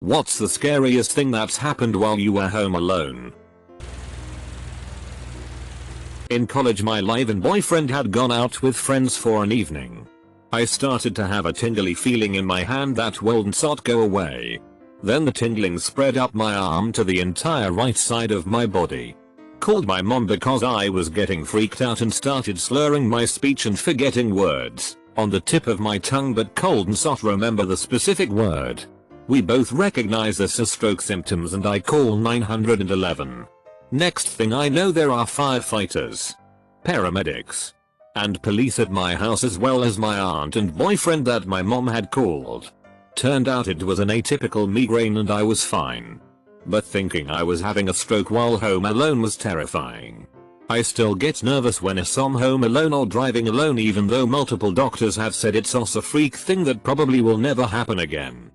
What's the scariest thing that's happened while you were home alone? In college, my live-in boyfriend had gone out with friends for an evening. I started to have a tingly feeling in my hand that wouldn't go away. Then the tingling spread up my arm to the entire right side of my body. Called my mom because I was getting freaked out and started slurring my speech and forgetting words on the tip of my tongue, but couldn't remember the specific word. We both recognize this as stroke symptoms and I call 911. Next thing I know, there are firefighters, paramedics, and police at my house, as well as my aunt and boyfriend that my mom had called. Turned out it was an atypical migraine and I was fine. But thinking I was having a stroke while home alone was terrifying. I still get nervous when I'm home alone or driving alone, even though multiple doctors have said it's a freak thing that probably will never happen again.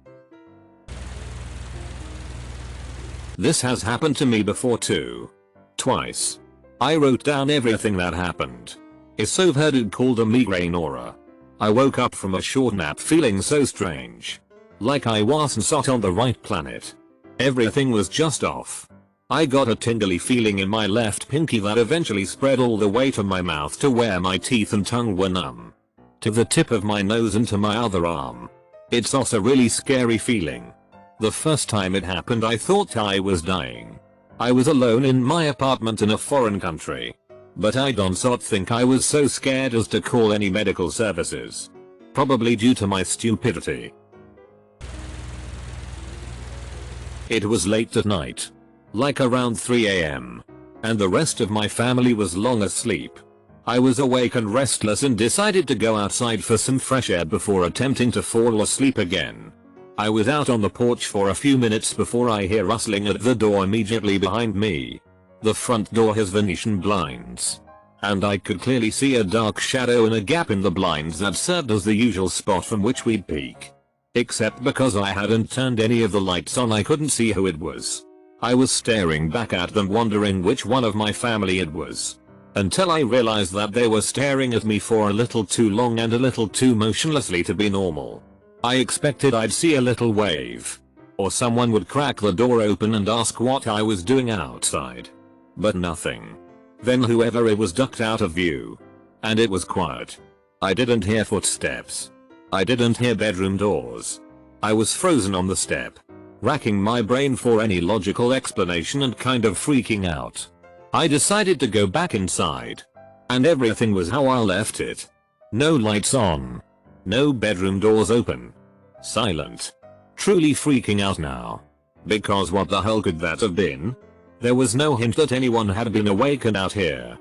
This has happened to me before too. Twice. I wrote down everything that happened. I've heard it called a migraine aura. I woke up from a short nap feeling so strange. Like I wasn't on the right planet. Everything was just off. I got a tingly feeling in my left pinky that eventually spread all the way to my mouth to where my teeth and tongue were numb. To the tip of my nose and to my other arm. It's also a really scary feeling. The first time it happened I thought I was dying. I was alone in my apartment in a foreign country. But I don't think I was so scared as to call any medical services. Probably due to my stupidity. It was late at night. Like around 3 AM. And the rest of my family was long asleep. I was awake and restless and decided to go outside for some fresh air before attempting to fall asleep again. I was out on the porch for a few minutes before I hear rustling at the door immediately behind me. The front door has Venetian blinds. And I could clearly see a dark shadow in a gap in the blinds that served as the usual spot from which we'd peek. Except because I hadn't turned any of the lights on, I couldn't see who it was. I was staring back at them, wondering which one of my family it was. Until I realized that they were staring at me for a little too long and a little too motionlessly to be normal. I expected I'd see a little wave. Or someone would crack the door open and ask what I was doing outside. But nothing. Then whoever it was ducked out of view. And it was quiet. I didn't hear footsteps. I didn't hear bedroom doors. I was frozen on the step. Racking my brain for any logical explanation and kind of freaking out. I decided to go back inside. And everything was how I left it. No lights on. No bedroom doors open. Silent. Truly freaking out now. Because what the hell could that have been? There was no hint that anyone had been awakened out here.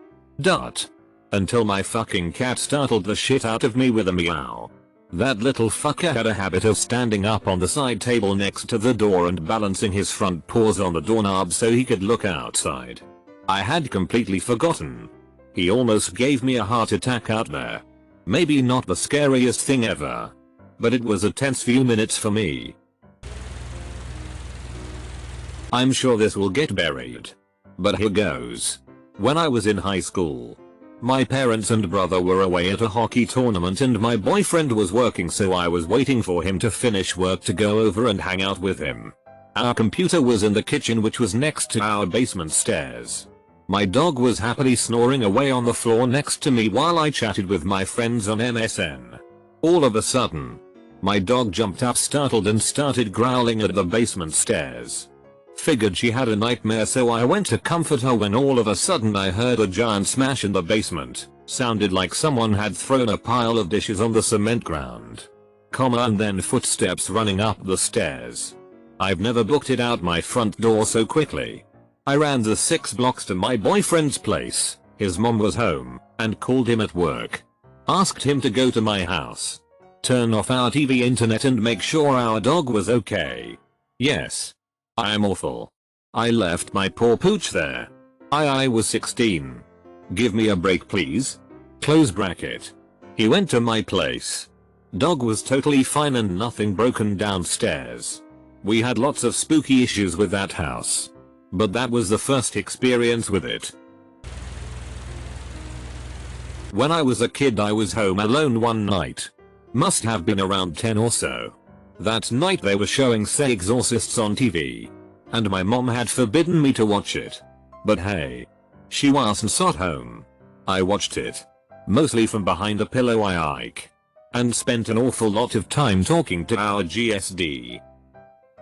Until my fucking cat startled the shit out of me with a meow. That little fucker had a habit of standing up on the side table next to the door and balancing his front paws on the doorknob so he could look outside. I had completely forgotten. He almost gave me a heart attack out there. Maybe not the scariest thing ever. But it was a tense few minutes for me. I'm sure this will get buried. But here goes. When I was in high school, my parents and brother were away at a hockey tournament and my boyfriend was working, so I was waiting for him to finish work to go over and hang out with him. Our computer was in the kitchen, which was next to our basement stairs. My dog was happily snoring away on the floor next to me while I chatted with my friends on MSN. All of a sudden, my dog jumped up startled and started growling at the basement stairs. Figured she had a nightmare, so I went to comfort her when all of a sudden I heard a giant smash in the basement. Sounded like someone had thrown a pile of dishes on the cement ground. And then footsteps running up the stairs. I've never booked it out my front door so quickly. I ran the 6 blocks to my boyfriend's place. His mom was home, and called him at work. Asked him to go to my house. Turn off our TV, internet, and make sure our dog was okay. Yes. I'm awful. I left my poor pooch there. I was 16. Give me a break please. Close bracket. He went to my place. Dog was totally fine and nothing broken downstairs. We had lots of spooky issues with that house. But that was the first experience with it. When I was a kid, I was home alone one night. Must have been around 10 or so. That night they were showing Say Exorcists on TV. And my mom had forbidden me to watch it. But hey. She wasn't at home. I watched it. Mostly from behind a pillow and spent an awful lot of time talking to our GSD.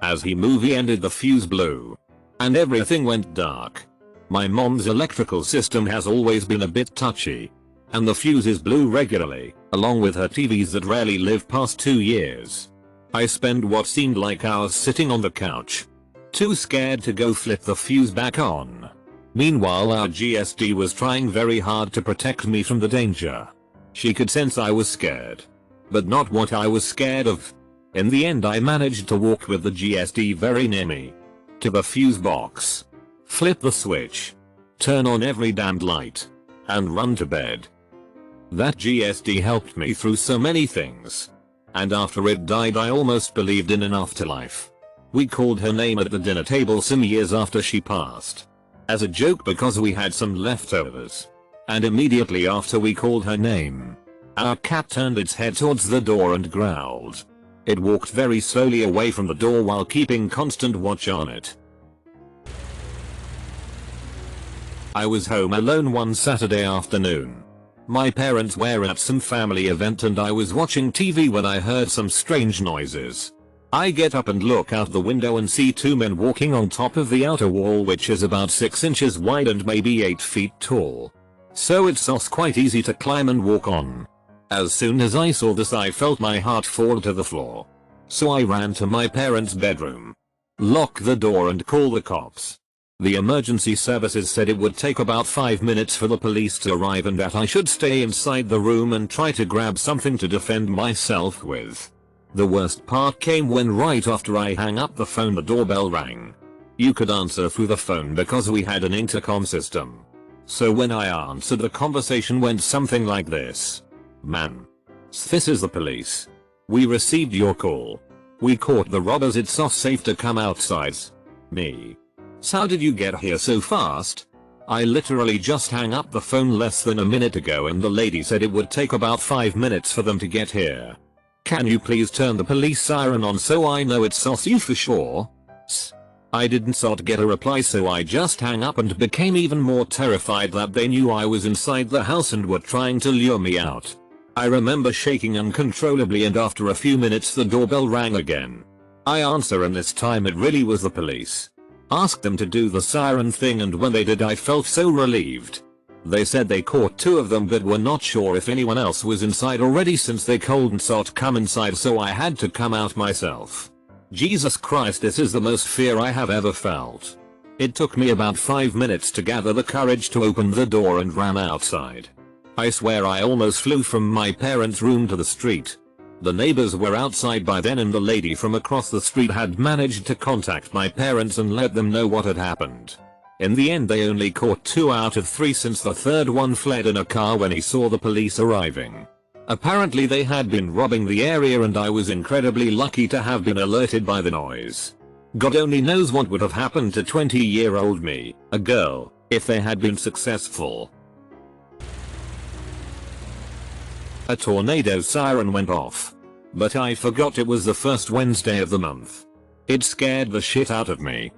As the movie ended, the fuse blew. And everything went dark. My mom's electrical system has always been a bit touchy. And the fuses blew regularly, along with her TVs that rarely live past 2 years. I spent what seemed like hours sitting on the couch. Too scared to go flip the fuse back on. Meanwhile, our GSD was trying very hard to protect me from the danger. She could sense I was scared. But not what I was scared of. In the end, I managed to walk with the GSD very near me to the fuse box, flip the switch, turn on every damned light, and run to bed. That GSD helped me through so many things. And after it died, I almost believed in an afterlife. We called her name at the dinner table some years after she passed. As a joke, because we had some leftovers. And immediately after we called her name, our cat turned its head towards the door and growled. It walked very slowly away from the door while keeping constant watch on it. I was home alone one Saturday afternoon. My parents were at some family event and I was watching TV when I heard some strange noises. I get up and look out the window and see 2 men walking on top of the outer wall, which is about 6 inches wide and maybe 8 feet tall. So it's quite easy to climb and walk on. As soon as I saw this, I felt my heart fall to the floor. So I ran to my parents' bedroom, locked the door and called the cops. The emergency services said it would take about 5 minutes for the police to arrive and that I should stay inside the room and try to grab something to defend myself with. The worst part came when right after I hung up the phone, the doorbell rang. You could answer through the phone because we had an intercom system. So when I answered, the conversation went something like this. "Man. This is the police. We received your call. We caught the robbers. It's safe to come outside." Me. "So how did you get here so fast?" "I literally just hung up the phone less than a minute ago and the lady said it would take about 5 minutes for them to get here. Can you please turn the police siren on so I know it's you for sure?" I didn't get a reply, so I just hung up and became even more terrified that they knew I was inside the house and were trying to lure me out. I remember shaking uncontrollably, and after a few minutes the doorbell rang again. I answer, and this time it really was the police. Asked them to do the siren thing, and when they did I felt so relieved. They said they caught 2 of them but were not sure if anyone else was inside already since they couldn't come inside, so I had to come out myself. Jesus Christ, this is the most fear I have ever felt. It took me about 5 minutes to gather the courage to open the door and ran outside. I swear I almost flew from my parents' room to the street. The neighbors were outside by then and the lady from across the street had managed to contact my parents and let them know what had happened. In the end they only caught 2 out of 3 since the third one fled in a car when he saw the police arriving. Apparently they had been robbing the area and I was incredibly lucky to have been alerted by the noise. God only knows what would have happened to 20-year-old me, a girl, if they had been successful. A tornado siren went off. But I forgot it was the first Wednesday of the month. It scared the shit out of me.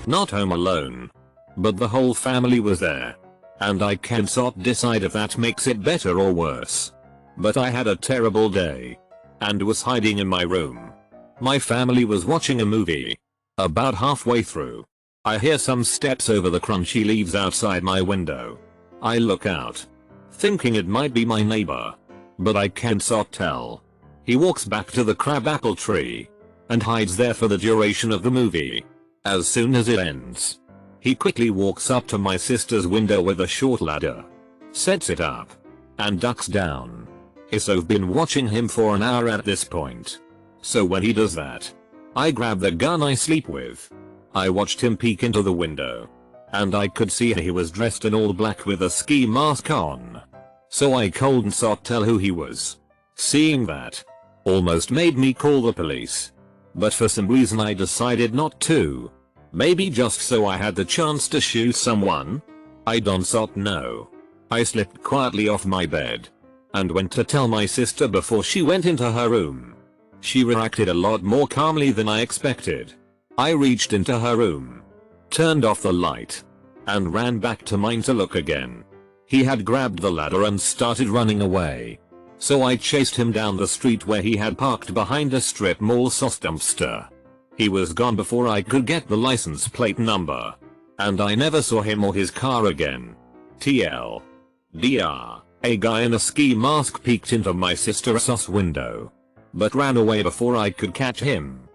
Not home alone. But the whole family was there. And I can't decide if that makes it better or worse. But I had a terrible day. And was hiding in my room. My family was watching a movie. About halfway through, I hear some steps over the crunchy leaves outside my window. I look out, thinking it might be my neighbor. But I can't tell. He walks back to the crabapple tree. And hides there for the duration of the movie. As soon as it ends, he quickly walks up to my sister's window with a short ladder. Sets it up. And ducks down. I've been watching him for an hour at this point. So when he does that, I grab the gun I sleep with. I watched him peek into the window. And I could see he was dressed in all black with a ski mask on. So I couldn't tell who he was. Seeing that almost made me call the police. But for some reason I decided not to. Maybe just so I had the chance to shoot someone? I don't know. I slipped quietly off my bed. and went to tell my sister before she went into her room. She reacted a lot more calmly than I expected. I reached into her room, turned off the light, and ran back to mine to look again. He had grabbed the ladder and started running away. So I chased him down the street where he had parked behind a strip mall sauce dumpster. He was gone before I could get the license plate number, and I never saw him or his car again. TLDR, a guy in a ski mask peeked into my sister's sauce window, but ran away before I could catch him.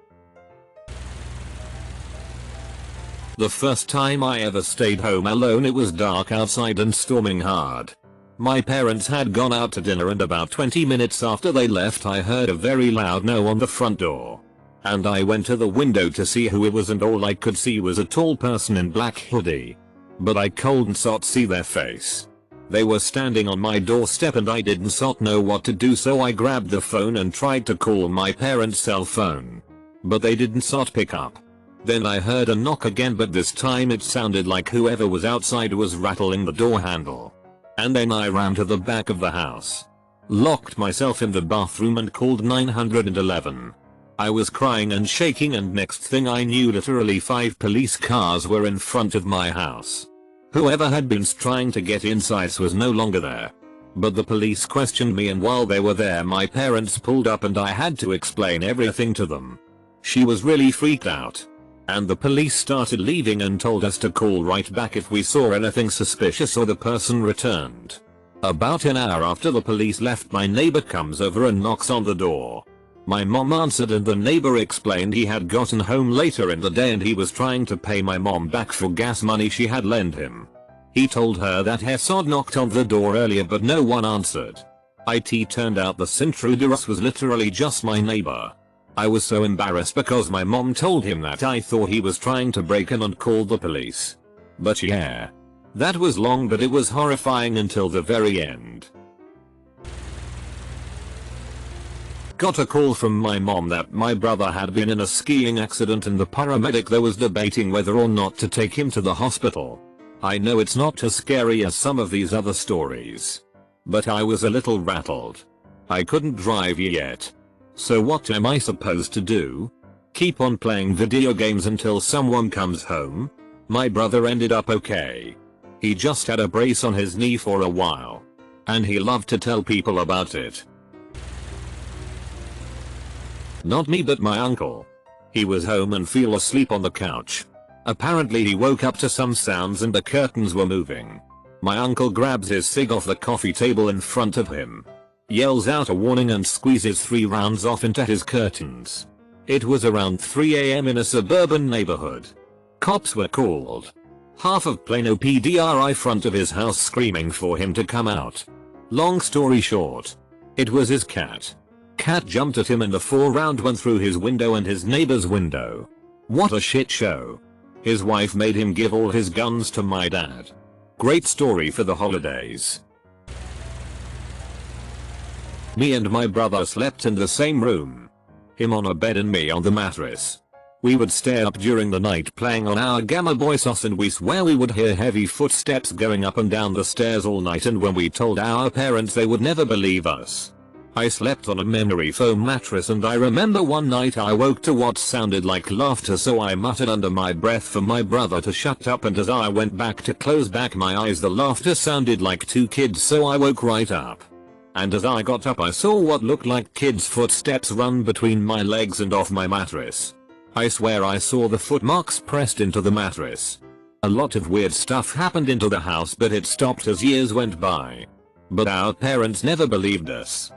The first time I ever stayed home alone, it was dark outside and storming hard. My parents had gone out to dinner, and about 20 minutes after they left I heard a very loud no on the front door. And I went to the window to see who it was, and all I could see was a tall person in black hoodie. But I couldn't see their face. They were standing on my doorstep and I didn't know what to do, so I grabbed the phone and tried to call my parents' cell phone. But they didn't pick up. Then I heard a knock again, but this time it sounded like whoever was outside was rattling the door handle. And then I ran to the back of the house, locked myself in the bathroom and called 911. I was crying and shaking, and next thing I knew literally 5 police cars were in front of my house. Whoever had been trying to get inside was no longer there. But the police questioned me, and while they were there my parents pulled up and I had to explain everything to them. She was really freaked out. And the police started leaving and told us to call right back if we saw anything suspicious or the person returned. About an hour after the police left, my neighbor comes over and knocks on the door. My mom answered, and the neighbor explained he had gotten home later in the day and he was trying to pay my mom back for gas money she had lent him. He told her that Hesod knocked on the door earlier but no one answered. It turned out the intruder was literally just my neighbor. I was so embarrassed because my mom told him that I thought he was trying to break in and called the police. But yeah, that was long, but it was horrifying until the very end. Got a call from my mom that my brother had been in a skiing accident and the paramedic there was debating whether or not to take him to the hospital. I know it's not as scary as some of these other stories, but I was a little rattled. I couldn't drive yet. So what am I supposed to do? Keep on playing video games until someone comes home? My brother ended up okay. He just had a brace on his knee for a while, and he loved to tell people about it. Not me, but my uncle. He was home and fell asleep on the couch. Apparently he woke up to some sounds and the curtains were moving. My uncle grabs his cig off the coffee table in front of him, yells out a warning and squeezes 3 rounds off into his curtains. It was around 3 AM in a suburban neighborhood. Cops were called. Half of Plano PD are in front of his house screaming for him to come out. Long story short, it was his cat. Cat jumped at him and the 4-round went through his window and his neighbor's window. What a shit show. His wife made him give all his guns to my dad. Great story for the holidays. Me and my brother slept in the same room. Him on a bed and me on the mattress. We would stay up during the night playing on our Gamma Boy sauce, and we swear we would hear heavy footsteps going up and down the stairs all night, and when we told our parents they would never believe us. I slept on a memory foam mattress, and I remember one night I woke to what sounded like laughter, so I muttered under my breath for my brother to shut up, and as I went back to close back my eyes the laughter sounded like 2 kids, so I woke right up. And as I got up I saw what looked like kids' footsteps run between my legs and off my mattress. I swear I saw the footmarks pressed into the mattress. A lot of weird stuff happened into the house, but it stopped as years went by. But our parents never believed us.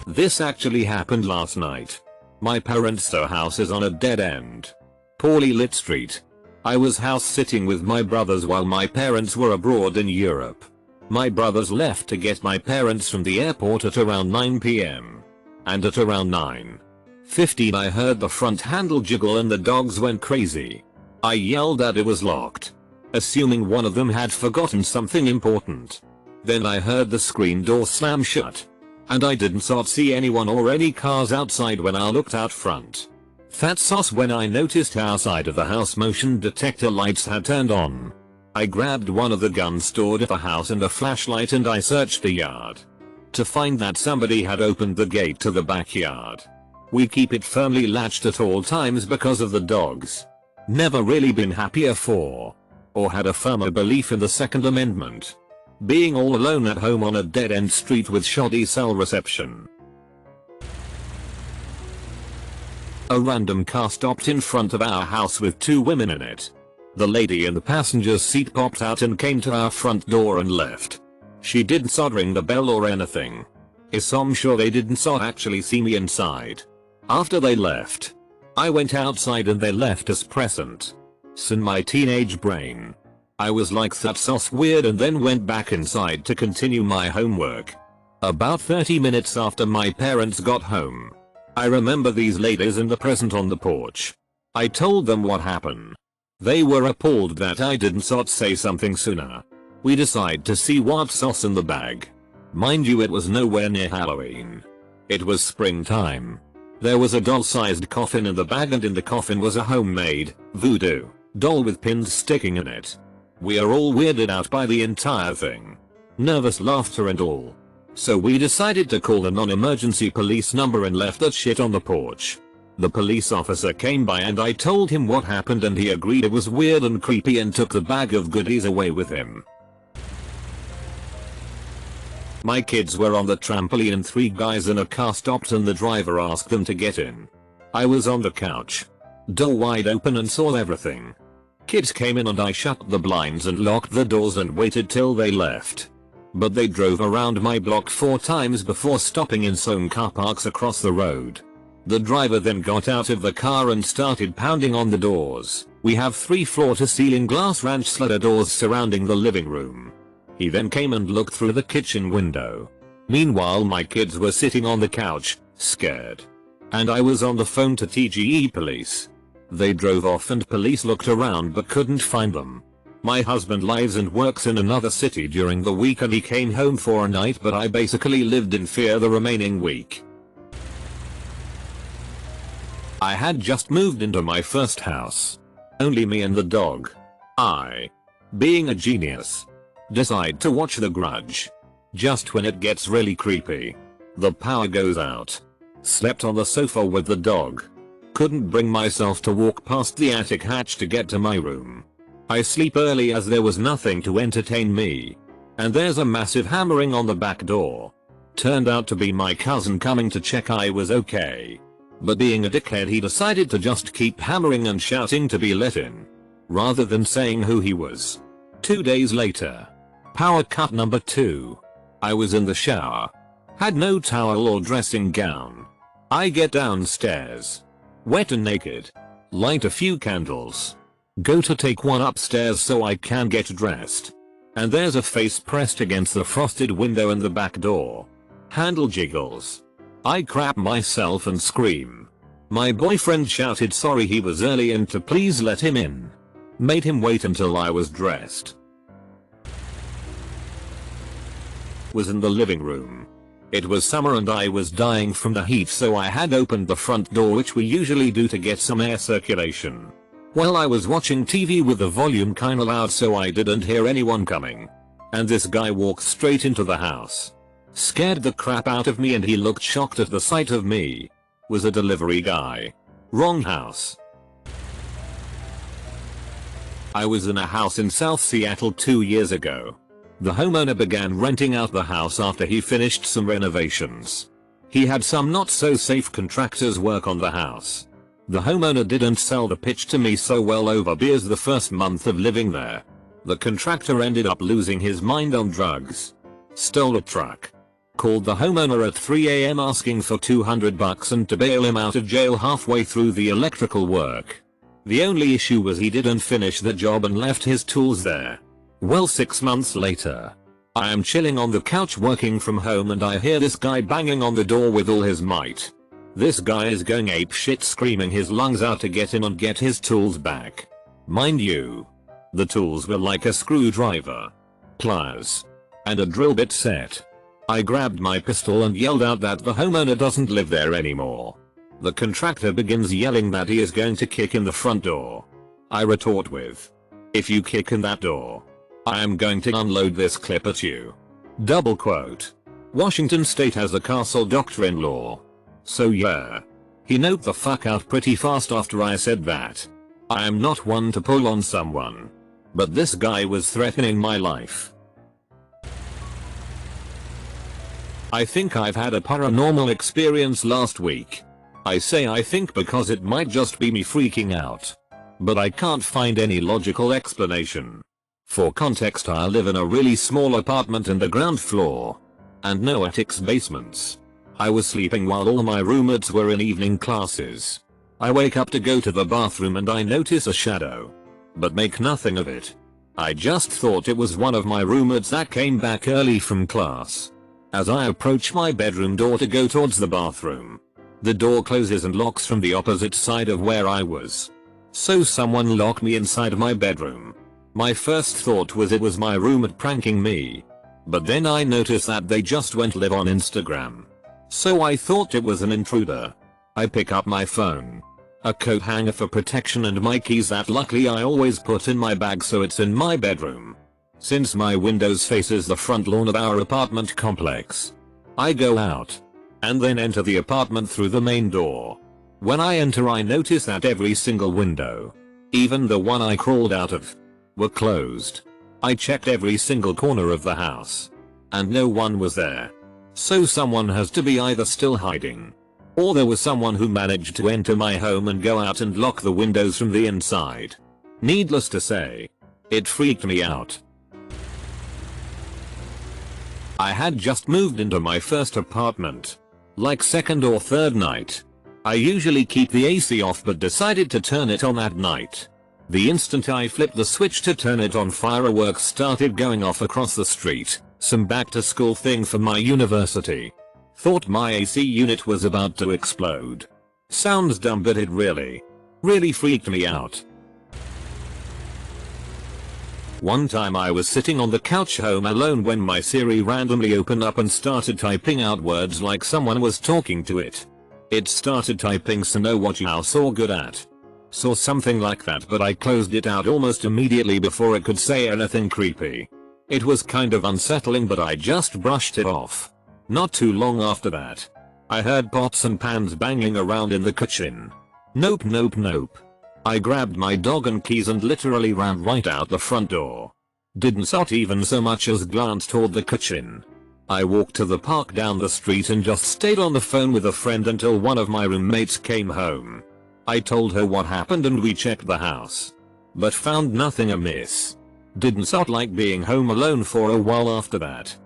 This actually happened last night. My parents' house is on a dead end, poorly lit street. I was house sitting with my brothers while my parents were abroad in Europe. My brothers left to get my parents from the airport at around 9 PM. And at around 9:15 I heard the front handle jiggle and the dogs went crazy. I yelled that it was locked, assuming one of them had forgotten something important. Then I heard the screen door slam shut, and I didn't see anyone or any cars outside when I looked out front. That's when I noticed our side of the house motion detector lights had turned on. I grabbed one of the guns stored at the house and a flashlight and I searched the yard to find that somebody had opened the gate to the backyard. We keep it firmly latched at all times because of the dogs. Never really been happier for or had a firmer belief in the Second Amendment. Being all alone at home on a dead-end street with shoddy cell reception. A random car stopped in front of our house with 2 women in it. The lady in the passenger seat popped out and came to our front door and left. She didn't ring the bell or anything. I'm sure they didn't actually see me inside. After they left, I went outside and they left us present. In my teenage brain, I was like, that's so weird, and then went back inside to continue my homework. About 30 minutes after my parents got home, I remember these ladies in the present on the porch. I told them what happened. They were appalled that I didn't say something sooner. We decided to see what's in the bag. Mind you, it was nowhere near Halloween. It was springtime. There was a doll-sized coffin in the bag, and in the coffin was a homemade voodoo doll with pins sticking in it. We are all weirded out by the entire thing. Nervous laughter and all. So we decided to call the non-emergency police number and left that shit on the porch. The police officer came by and I told him what happened and he agreed it was weird and creepy and took the bag of goodies away with him. My kids were on the trampoline and 3 guys in a car stopped and the driver asked them to get in. I was on the couch, door wide open, and saw everything. Kids came in and I shut the blinds and locked the doors and waited till they left. But they drove around my block 4 times before stopping in some car parks across the road. The driver then got out of the car and started pounding on the doors. We have 3 floor-to-ceiling glass ranch slider doors surrounding the living room. He then came and looked through the kitchen window. Meanwhile, my kids were sitting on the couch, scared. And I was on the phone to TGE police. They drove off and police looked around but couldn't find them. My husband lives and works in another city during the week and he came home for a night, but I basically lived in fear the remaining week. I had just moved into my first house. Only me and the dog. I, being a genius, decide to watch The Grudge. Just when it gets really creepy, the power goes out. Slept on the sofa with the dog. Couldn't bring myself to walk past the attic hatch to get to my room. I sleep early as there was nothing to entertain me. And there's a massive hammering on the back door. Turned out to be my cousin coming to check I was okay. But being a dickhead, he decided to just keep hammering and shouting to be let in, rather than saying who he was. 2 days later. Power cut number 2. I was in the shower. Had no towel or dressing gown. I get downstairs, wet and naked. Light a few candles. Go to take one upstairs so I can get dressed. And there's a face pressed against the frosted window in the back door. Handle jiggles. I crap myself and scream. My boyfriend shouted sorry he was early and to please let him in. Made him wait until I was dressed. Was in the living room. It was summer and I was dying from the heat, so I had opened the front door, which we usually do to get some air circulation. Well, I was watching TV with the volume kinda loud so I didn't hear anyone coming. And this guy walked straight into the house. Scared the crap out of me and he looked shocked at the sight of me. Was a delivery guy. Wrong house. I was in a house in South Seattle 2 years ago. The homeowner began renting out the house after he finished some renovations. He had some not so safe contractors work on the house. The homeowner didn't sell the pitch to me so well over beers the first month of living there. The contractor ended up losing his mind on drugs. Stole a truck. Called the homeowner at 3 AM asking for $200 and to bail him out of jail halfway through the electrical work. The only issue was he didn't finish the job and left his tools there. Well, 6 months later, I am chilling on the couch working from home and I hear this guy banging on the door with all his might. This guy is going ape shit, screaming his lungs out to get in and get his tools back. Mind you, the tools were like a screwdriver, pliers, and a drill bit set. I grabbed my pistol and yelled out that the homeowner doesn't live there anymore. The contractor begins yelling that he is going to kick in the front door. I retort with, If you kick in that door, I am going to unload this clip at you. Double quote. Washington State has a castle doctor-in-law. So yeah. He noped the fuck out pretty fast after I said that. I am not one to pull on someone, but this guy was threatening my life. I think I've had a paranormal experience last week. I say I think because it might just be me freaking out, but I can't find any logical explanation. For context, I live in a really small apartment in the ground floor, and no attics, basements. I was sleeping while all my roommates were in evening classes. I wake up to go to the bathroom and I notice a shadow, but make nothing of it. I just thought it was one of my roommates that came back early from class. As I approach my bedroom door to go towards the bathroom, the door closes and locks from the opposite side of where I was. So someone locked me inside my bedroom. My first thought was it was my roommate pranking me, but then I noticed that they just went live on Instagram. So I thought it was an intruder. I pick up my phone, a coat hanger for protection, and my keys that luckily I always put in my bag, so it's in my bedroom. Since my windows faces the front lawn of our apartment complex, I go out and then enter the apartment through the main door. When I enter, I notice that every single window, even the one I crawled out of, were closed. I checked every single corner of the house, and no one was there. So someone has to be either still hiding, or there was someone who managed to enter my home and go out and lock the windows from the inside. Needless to say, it freaked me out. I had just moved into my first apartment, like second or third night. I usually keep the AC off but decided to turn it on that night. The instant I flipped the switch to turn it on, fireworks started going off across the street. Some back to school thing for my university. Thought my AC unit was about to explode. Sounds dumb, but it really freaked me out. One time I was sitting on the couch home alone when my Siri randomly opened up and started typing out words like someone was talking to it. It started typing "so know what you're so good at." Saw something like that, but I closed it out almost immediately before it could say anything creepy. It was kind of unsettling, but I just brushed it off. Not too long after that, I heard pots and pans banging around in the kitchen. Nope. I grabbed my dog and keys and literally ran right out the front door. Didn't even so much as glance toward the kitchen. I walked to the park down the street and just stayed on the phone with a friend until one of my roommates came home. I told her what happened and we checked the house, but found nothing amiss. Didn't like being home alone for a while after that.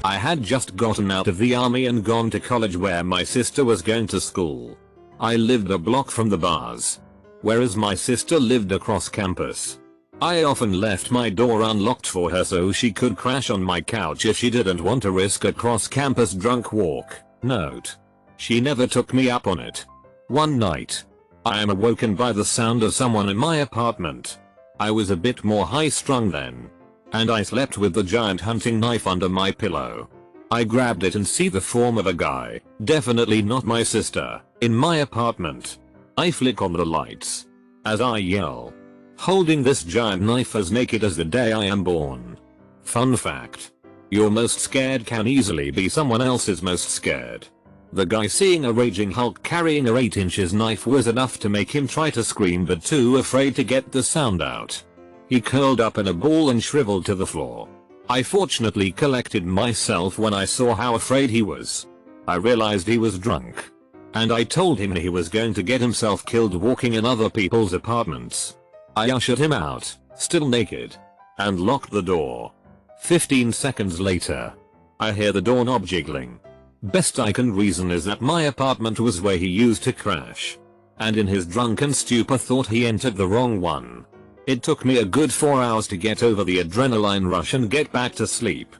I had just gotten out of the army and gone to college where my sister was going to school. I lived a block from the bars, whereas my sister lived across campus. I often left my door unlocked for her so she could crash on my couch if she didn't want to risk a cross-campus drunk walk. Note: she never took me up on it. One night, I am awoken by the sound of someone in my apartment. I was a bit more high-strung then, and I slept with the giant hunting knife under my pillow. I grabbed it and see the form of a guy, definitely not my sister, in my apartment. I flick on the lights as I yell, holding this giant knife as naked as the day I am born. Fun fact: your most scared can easily be someone else's most scared. The guy, seeing a raging Hulk carrying a 8-inch knife, was enough to make him try to scream, but too afraid to get the sound out. He curled up in a ball and shriveled to the floor. I fortunately collected myself when I saw how afraid he was. I realized he was drunk, and I told him he was going to get himself killed walking in other people's apartments. I ushered him out, still naked, and locked the door. 15 seconds later, I hear the doorknob jiggling. Best I can reason is that my apartment was where he used to crash, and in his drunken stupor thought he entered the wrong one. It took me a good 4 hours to get over the adrenaline rush and get back to sleep.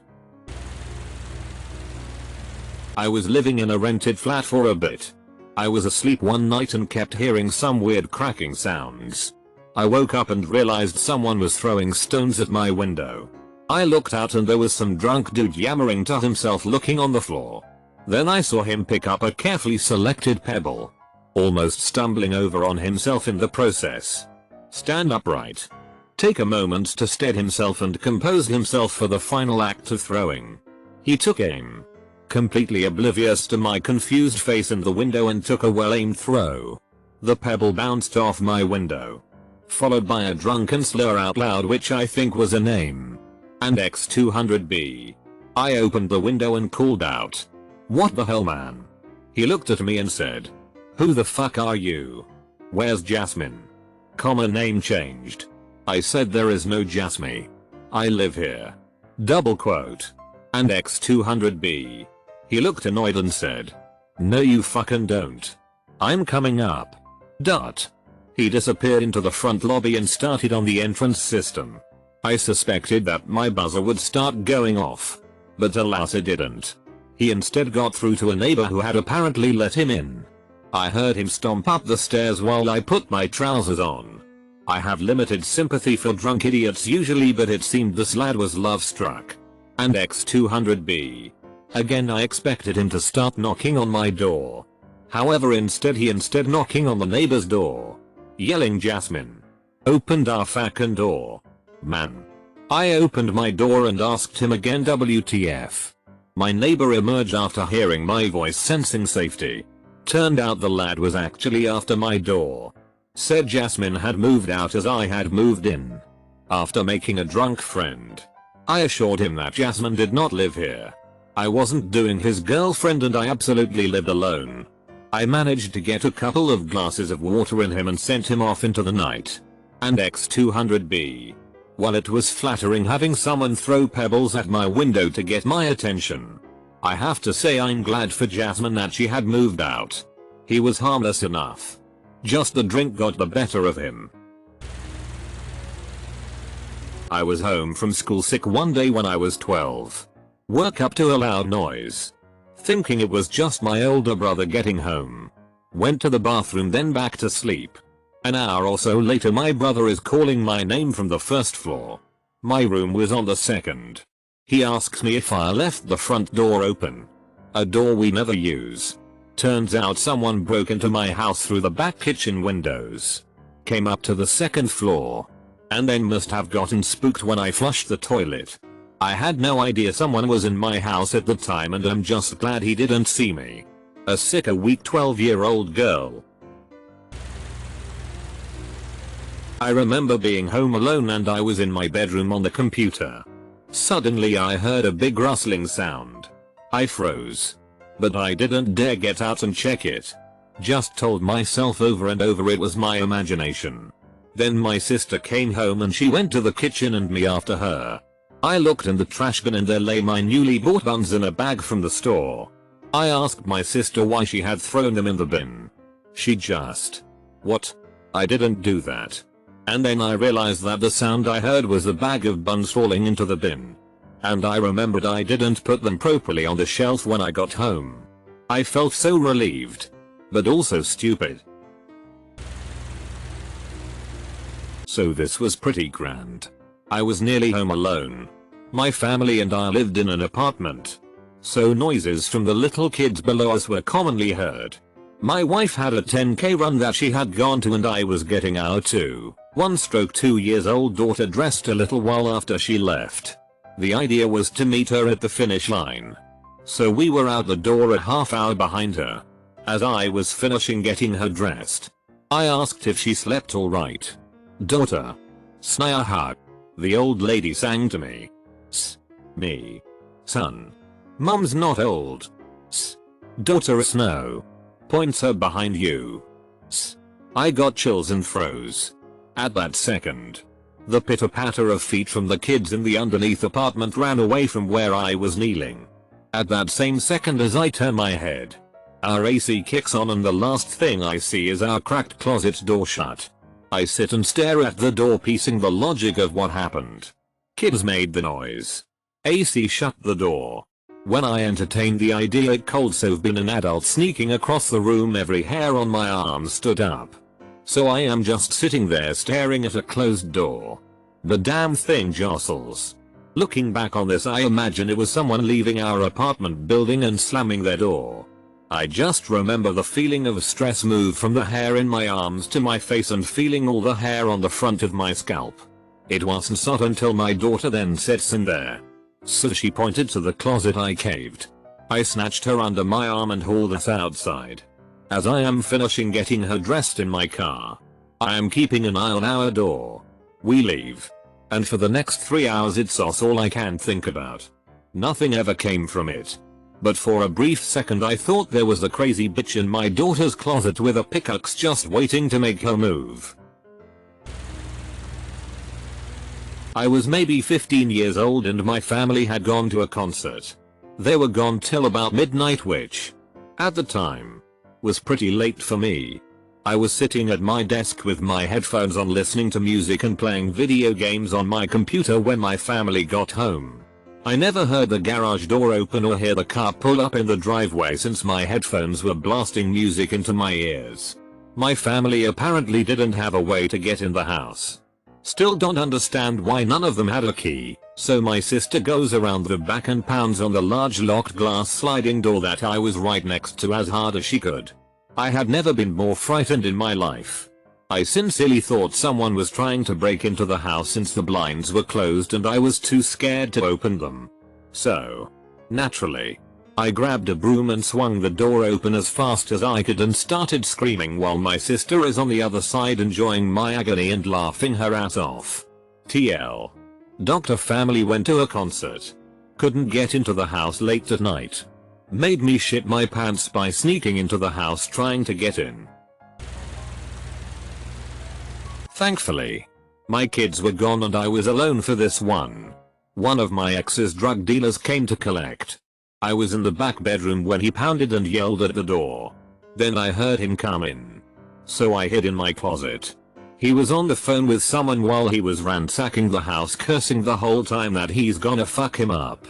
I was living in a rented flat for a bit. I was asleep one night and kept hearing some weird cracking sounds. I woke up and realized someone was throwing stones at my window. I looked out and there was some drunk dude yammering to himself looking on the floor. Then I saw him pick up a carefully selected pebble, almost stumbling over on himself in the process. Stand upright. Take a moment to steady himself and compose himself for the final act of throwing. He took aim. Completely oblivious to my confused face in the window, and took a well-aimed throw. The pebble bounced off my window, followed by a drunken slur out loud which I think was a name. And X200B. I opened the window and called out, "What the hell, man?" He looked at me and said, "Who the fuck are you? Where's Jasmine? Name changed." I said, "There is no Jasmine. I live here." Double quote. And X200B. He looked annoyed and said, "No you fucking don't. I'm coming up." Dot. He disappeared into the front lobby and started on the entrance system. I suspected that my buzzer would start going off, but alas it didn't. He instead got through to a neighbor who had apparently let him in. I heard him stomp up the stairs while I put my trousers on. I have limited sympathy for drunk idiots usually, but it seemed this lad was love-struck. And X200B. Again, I expected him to start knocking on my door. However, instead he knocking on the neighbor's door, yelling Jasmine. Opened our fucking door. Man. I opened my door and asked him again, WTF. My neighbor emerged after hearing my voice, sensing safety. Turned out the lad was actually after my door. Said Jasmine had moved out as I had moved in. After making a drunk friend, I assured him that Jasmine did not live here. I wasn't doing his girlfriend and I absolutely lived alone. I managed to get a couple of glasses of water in him and sent him off into the night. And X200B. While it was flattering having someone throw pebbles at my window to get my attention, I have to say I'm glad for Jasmine that she had moved out. He was harmless enough. Just the drink got the better of him. I was home from school sick one day when I was 12. Woke up to a loud noise. Thinking it was just my older brother getting home. Went to the bathroom, then back to sleep. An hour or so later my brother is calling my name from the first floor. My room was on the second. He asks me if I left the front door open. A door we never use. Turns out someone broke into my house through the back kitchen windows. Came up to the second floor. And then must have gotten spooked when I flushed the toilet. I had no idea someone was in my house at the time, and I'm just glad he didn't see me. A sick, a weak 12-year-old girl. I remember being home alone and I was in my bedroom on the computer. Suddenly I heard a big rustling sound. I froze. But I didn't dare get out and check it. Just told myself over and over it was my imagination. Then my sister came home and she went to the kitchen and me after her. I looked in the trash bin and there lay my newly bought buns in a bag from the store. I asked my sister why she had thrown them in the bin. She just, "What? I didn't do that." And then I realized that the sound I heard was the bag of buns falling into the bin. And I remembered I didn't put them properly on the shelf when I got home. I felt so relieved. But also stupid. So this was pretty grand. I was nearly home alone. My family and I lived in an apartment. So noises from the little kids below us were commonly heard. My wife had a 10k run that she had gone to and I was getting our 1/2 years old daughter dressed a little while after she left. The idea was to meet her at the finish line. So we were out the door a half hour behind her. As I was finishing getting her dressed, I asked if she slept alright. "Daughter. Snaya hug." The old lady sang to me. Me. Son. Mum's not old. Daughter snow. Points her behind you. I got chills and froze. At that second, the pitter-patter of feet from the kids in the underneath apartment ran away from where I was kneeling. At that same second, as I turn my head, our AC kicks on and the last thing I see is our cracked closet door shut. I sit and stare at the door, piecing the logic of what happened. Kids made the noise. AC shut the door. When I entertained the idea it could also have been an adult sneaking across the room, every hair on my arm stood up. So I am just sitting there staring at a closed door. The damn thing jostles. Looking back on this, I imagine it was someone leaving our apartment building and slamming their door. I just remember the feeling of stress move from the hair in my arms to my face and feeling all the hair on the front of my scalp. It wasn't so until my daughter then sits in there. So she pointed to the closet. I caved. I snatched her under my arm and hauled us outside. As I am finishing getting her dressed in my car, I am keeping an eye on our door. We leave. And for the next 3 hours it's all I can think about. Nothing ever came from it. But for a brief second I thought there was a crazy bitch in my daughter's closet with a pickaxe just waiting to make her move. I was maybe 15 years old and my family had gone to a concert. They were gone till about midnight, which, at the time, was pretty late for me. I was sitting at my desk with my headphones on listening to music and playing video games on my computer when my family got home. I never heard the garage door open or hear the car pull up in the driveway since my headphones were blasting music into my ears. My family apparently didn't have a way to get in the house. Still don't understand why none of them had a key, so my sister goes around the back and pounds on the large locked glass sliding door that I was right next to as hard as she could. I had never been more frightened in my life. I sincerely thought someone was trying to break into the house since the blinds were closed and I was too scared to open them. So, naturally, I grabbed a broom and swung the door open as fast as I could and started screaming while my sister is on the other side enjoying my agony and laughing her ass off. TL. Doctor family went to a concert. Couldn't get into the house late at night. Made me shit my pants by sneaking into the house trying to get in. Thankfully, my kids were gone and I was alone for this one. One of my ex's drug dealers came to collect. I was in the back bedroom when he pounded and yelled at the door. Then I heard him come in. So I hid in my closet. He was on the phone with someone while he was ransacking the house, cursing the whole time that he's gonna fuck him up.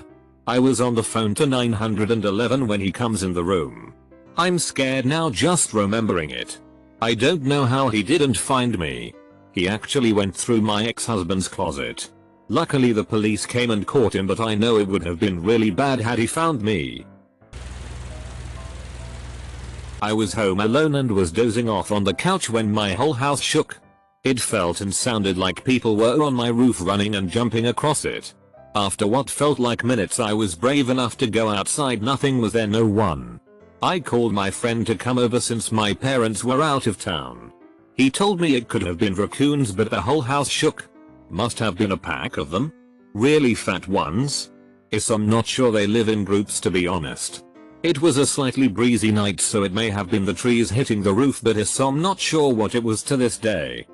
I was on the phone to 911 when he comes in the room. I'm scared now just remembering it. I don't know how he didn't find me. He actually went through my ex-husband's closet. Luckily the police came and caught him, but I know it would have been really bad had he found me. I was home alone and was dozing off on the couch when my whole house shook. It felt and sounded like people were on my roof running and jumping across it. After what felt like minutes I was brave enough to go outside. Nothing was there, no one. I called my friend to come over since my parents were out of town. He told me it could have been raccoons, but the whole house shook. Must have been a pack of them. Really fat ones. I'm not sure, they live in groups to be honest. It was a slightly breezy night, so it may have been the trees hitting the roof, but I'm not sure what it was to this day.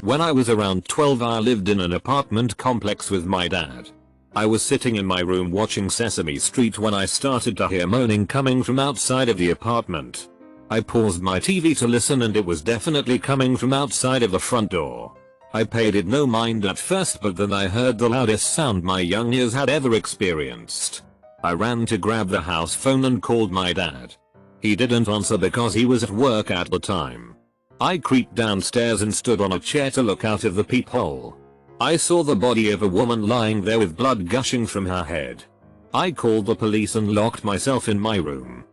When I was around 12 I lived in an apartment complex with my dad. I was sitting in my room watching Sesame Street when I started to hear moaning coming from outside of the apartment. I paused my TV to listen and it was definitely coming from outside of the front door. I paid it no mind at first, but then I heard the loudest sound my young ears had ever experienced. I ran to grab the house phone and called my dad. He didn't answer because he was at work at the time. I creeped downstairs and stood on a chair to look out of the peephole. I saw the body of a woman lying there with blood gushing from her head. I called the police and locked myself in my room.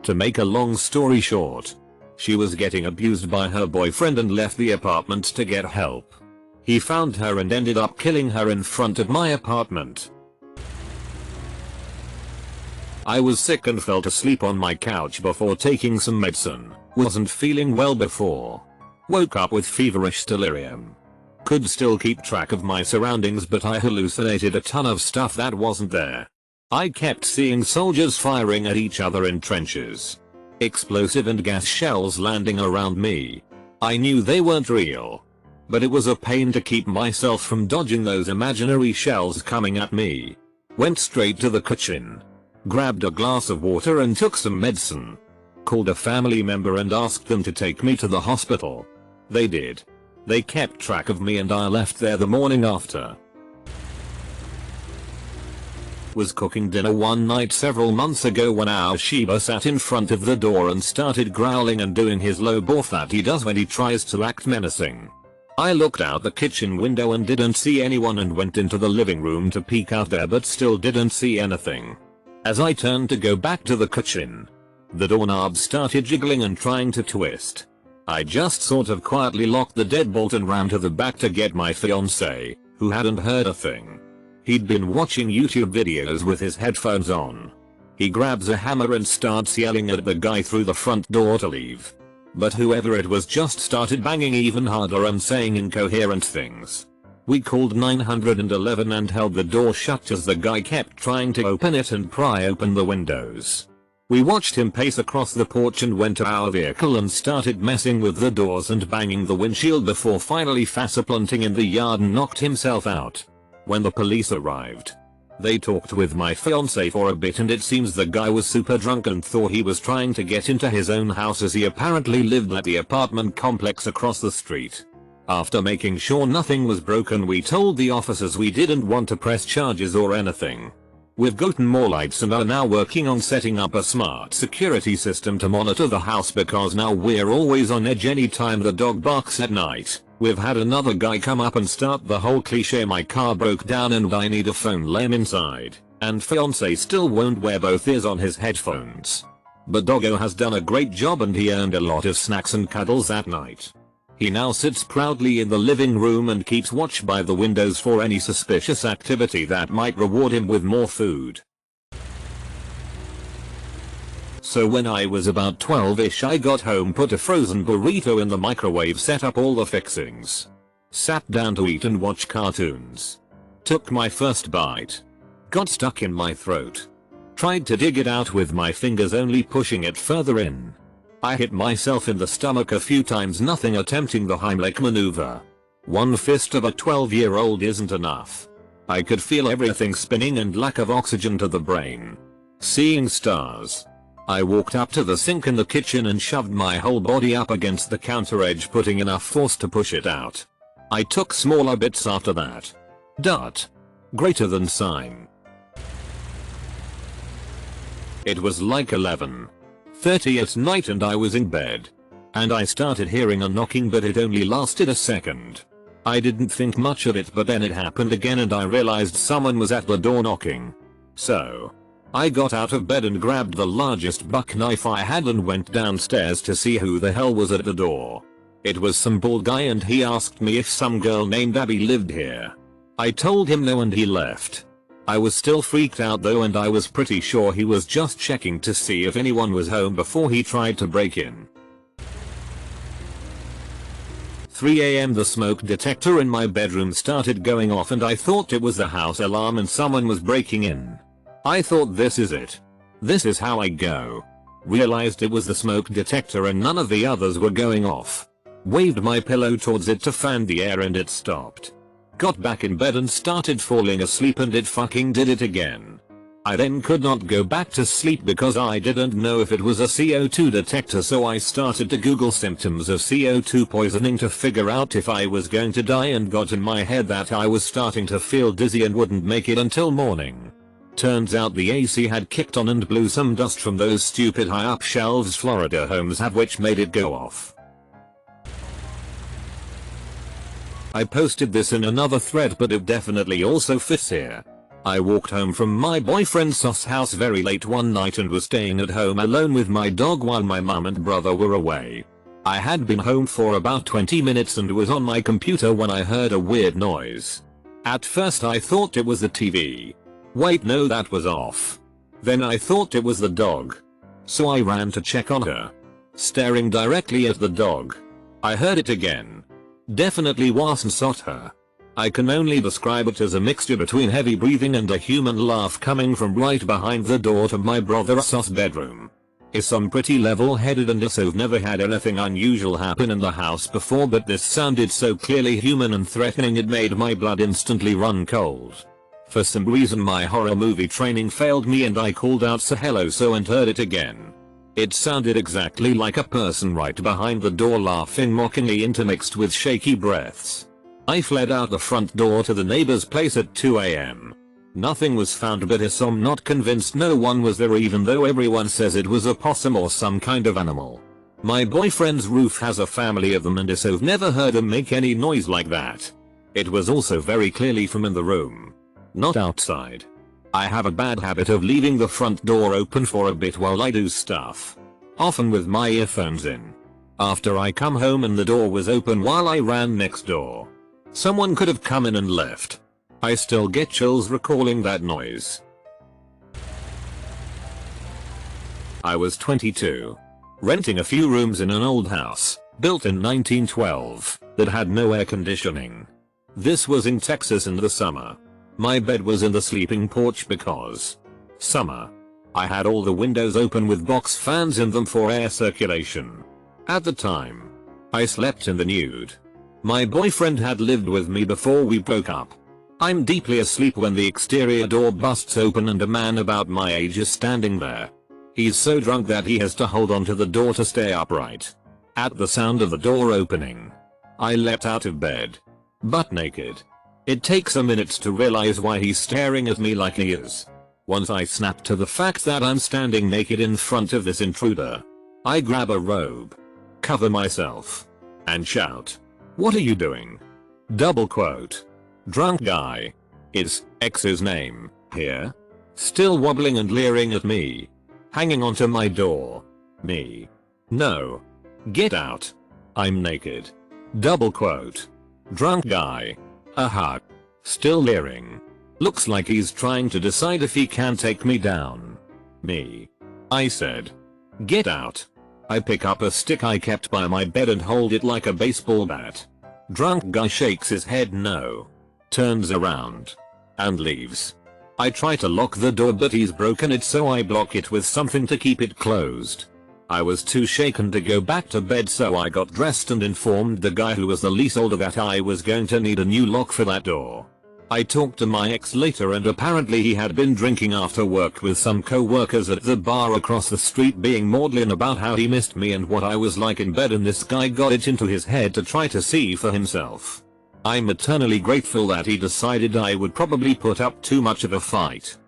To make a long story short, she was getting abused by her boyfriend and left the apartment to get help. He found her and ended up killing her in front of my apartment. I was sick and fell asleep on my couch before taking some medicine. Wasn't feeling well before. Woke up with feverish delirium. Could still keep track of my surroundings, but I hallucinated a ton of stuff that wasn't there. I kept seeing soldiers firing at each other in trenches. Explosive and gas shells landing around me. I knew they weren't real. But it was a pain to keep myself from dodging those imaginary shells coming at me. Went straight to the kitchen. Grabbed a glass of water and took some medicine. Called a family member and asked them to take me to the hospital. They did. They kept track of me and I left there the morning after. Was cooking dinner one night several months ago when our Shiba sat in front of the door and started growling and doing his low bark that he does when he tries to act menacing. I looked out the kitchen window and didn't see anyone and went into the living room to peek out there, but still didn't see anything. As I turned to go back to the kitchen, the doorknob started jiggling and trying to twist. I just sort of quietly locked the deadbolt and ran to the back to get my fiance, who hadn't heard a thing. He'd been watching YouTube videos with his headphones on. He grabs a hammer and starts yelling at the guy through the front door to leave. But whoever it was just started banging even harder and saying incoherent things. We called 911 and held the door shut as the guy kept trying to open it and pry open the windows. We watched him pace across the porch and went to our vehicle and started messing with the doors and banging the windshield before finally faceplanting in the yard and knocked himself out. When the police arrived, they talked with my fiance for a bit and it seems the guy was super drunk and thought he was trying to get into his own house as he apparently lived at the apartment complex across the street. After making sure nothing was broken, we told the officers we didn't want to press charges or anything. We've gotten more lights and are now working on setting up a smart security system to monitor the house because now we're always on edge anytime the dog barks at night. We've had another guy come up and start the whole cliche my car broke down and I need a phone laying inside, and fiance still won't wear both ears on his headphones. But doggo has done a great job and he earned a lot of snacks and cuddles at night. He now sits proudly in the living room and keeps watch by the windows for any suspicious activity that might reward him with more food. So when I was about 12ish I got home, put a frozen burrito in the microwave, set up all the fixings, sat down to eat and watch cartoons. Took my first bite. Got stuck in my throat. Tried to dig it out with my fingers, only pushing it further in. I hit myself in the stomach a few times, nothing attempting the Heimlich maneuver. One fist of a 12-year-old isn't enough. I could feel everything spinning and lack of oxygen to the brain. Seeing stars. I walked up to the sink in the kitchen and shoved my whole body up against the counter edge, putting enough force to push it out. I took smaller bits after that. Dot. Greater than sign. It was like 11:30 at night and I was in bed. And I started hearing a knocking, but it only lasted a second. I didn't think much of it, but then it happened again and I realized someone was at the door knocking. So I got out of bed and grabbed the largest buck knife I had and went downstairs to see who the hell was at the door. It was some bald guy and he asked me if some girl named Abby lived here. I told him no and he left. I was still freaked out though, and I was pretty sure he was just checking to see if anyone was home before he tried to break in. 3 AM the smoke detector in my bedroom started going off and I thought it was the house alarm and someone was breaking in. I thought, this is it. This is how I go. Realized it was the smoke detector and none of the others were going off. Waved my pillow towards it to fan the air and it stopped. Got back in bed and started falling asleep and it fucking did it again. I then could not go back to sleep because I didn't know if it was a CO2 detector, so I started to Google symptoms of CO2 poisoning to figure out if I was going to die, and got in my head that I was starting to feel dizzy and wouldn't make it until morning. Turns out the AC had kicked on and blew some dust from those stupid high up shelves Florida homes have, which made it go off. I posted this in another thread, but it definitely also fits here. I walked home from my boyfriend's house very late one night and was staying at home alone with my dog while my mum and brother were away. I had been home for about 20 minutes and was on my computer when I heard a weird noise. At first I thought it was the TV. Wait, no, that was off. Then I thought it was the dog. So I ran to check on her. Staring directly at the dog. I heard it again. Definitely wasn't her. I can only describe it as a mixture between heavy breathing and a human laugh coming from right behind the door to my brother's bedroom. I'm pretty level-headed and I've never had anything unusual happen in the house before, but this sounded so clearly human and threatening it made my blood instantly run cold. For some reason my horror movie training failed me and I called out "so hello so" and heard it again. It sounded exactly like a person right behind the door laughing mockingly intermixed with shaky breaths. I fled out the front door to the neighbor's place at 2 AM. Nothing was found, but I'm not convinced no one was there, even though everyone says it was a possum or some kind of animal. My boyfriend's roof has a family of them and I've never heard them make any noise like that. It was also very clearly from in the room, not outside. I have a bad habit of leaving the front door open for a bit while I do stuff. Often with my earphones in. After I come home and the door was open while I ran next door. Someone could have come in and left. I still get chills recalling that noise. I was 22. Renting a few rooms in an old house, built in 1912, that had no air conditioning. This was in Texas in the summer. My bed was in the sleeping porch because summer. I had all the windows open with box fans in them for air circulation. At the time, I slept in the nude. My boyfriend had lived with me before we broke up. I'm deeply asleep when the exterior door busts open and a man about my age is standing there. He's so drunk that he has to hold onto the door to stay upright. At the sound of the door opening, I leapt out of bed. Butt naked. It takes a minute to realize why he's staring at me like he is. Once I snap to the fact that I'm standing naked in front of this intruder, I grab a robe, cover myself, and shout, "What are you doing?" Double quote. Drunk guy. Is X's name here? Still wobbling and leering at me. Hanging onto my door. Me. No. Get out. I'm naked. Double quote. Drunk guy. Aha. Still leering. Looks like he's trying to decide if he can take me down. Me. I said. Get out. I pick up a stick I kept by my bed and hold it like a baseball bat. Drunk guy shakes his head no. Turns around. And leaves. I try to lock the door but he's broken it, so I block it with something to keep it closed. I was too shaken to go back to bed, so I got dressed and informed the guy who was the leaseholder that I was going to need a new lock for that door. I talked to my ex later and apparently he had been drinking after work with some co-workers at the bar across the street, being maudlin about how he missed me and what I was like in bed, and this guy got it into his head to try to see for himself. I'm eternally grateful that he decided I would probably put up too much of a fight.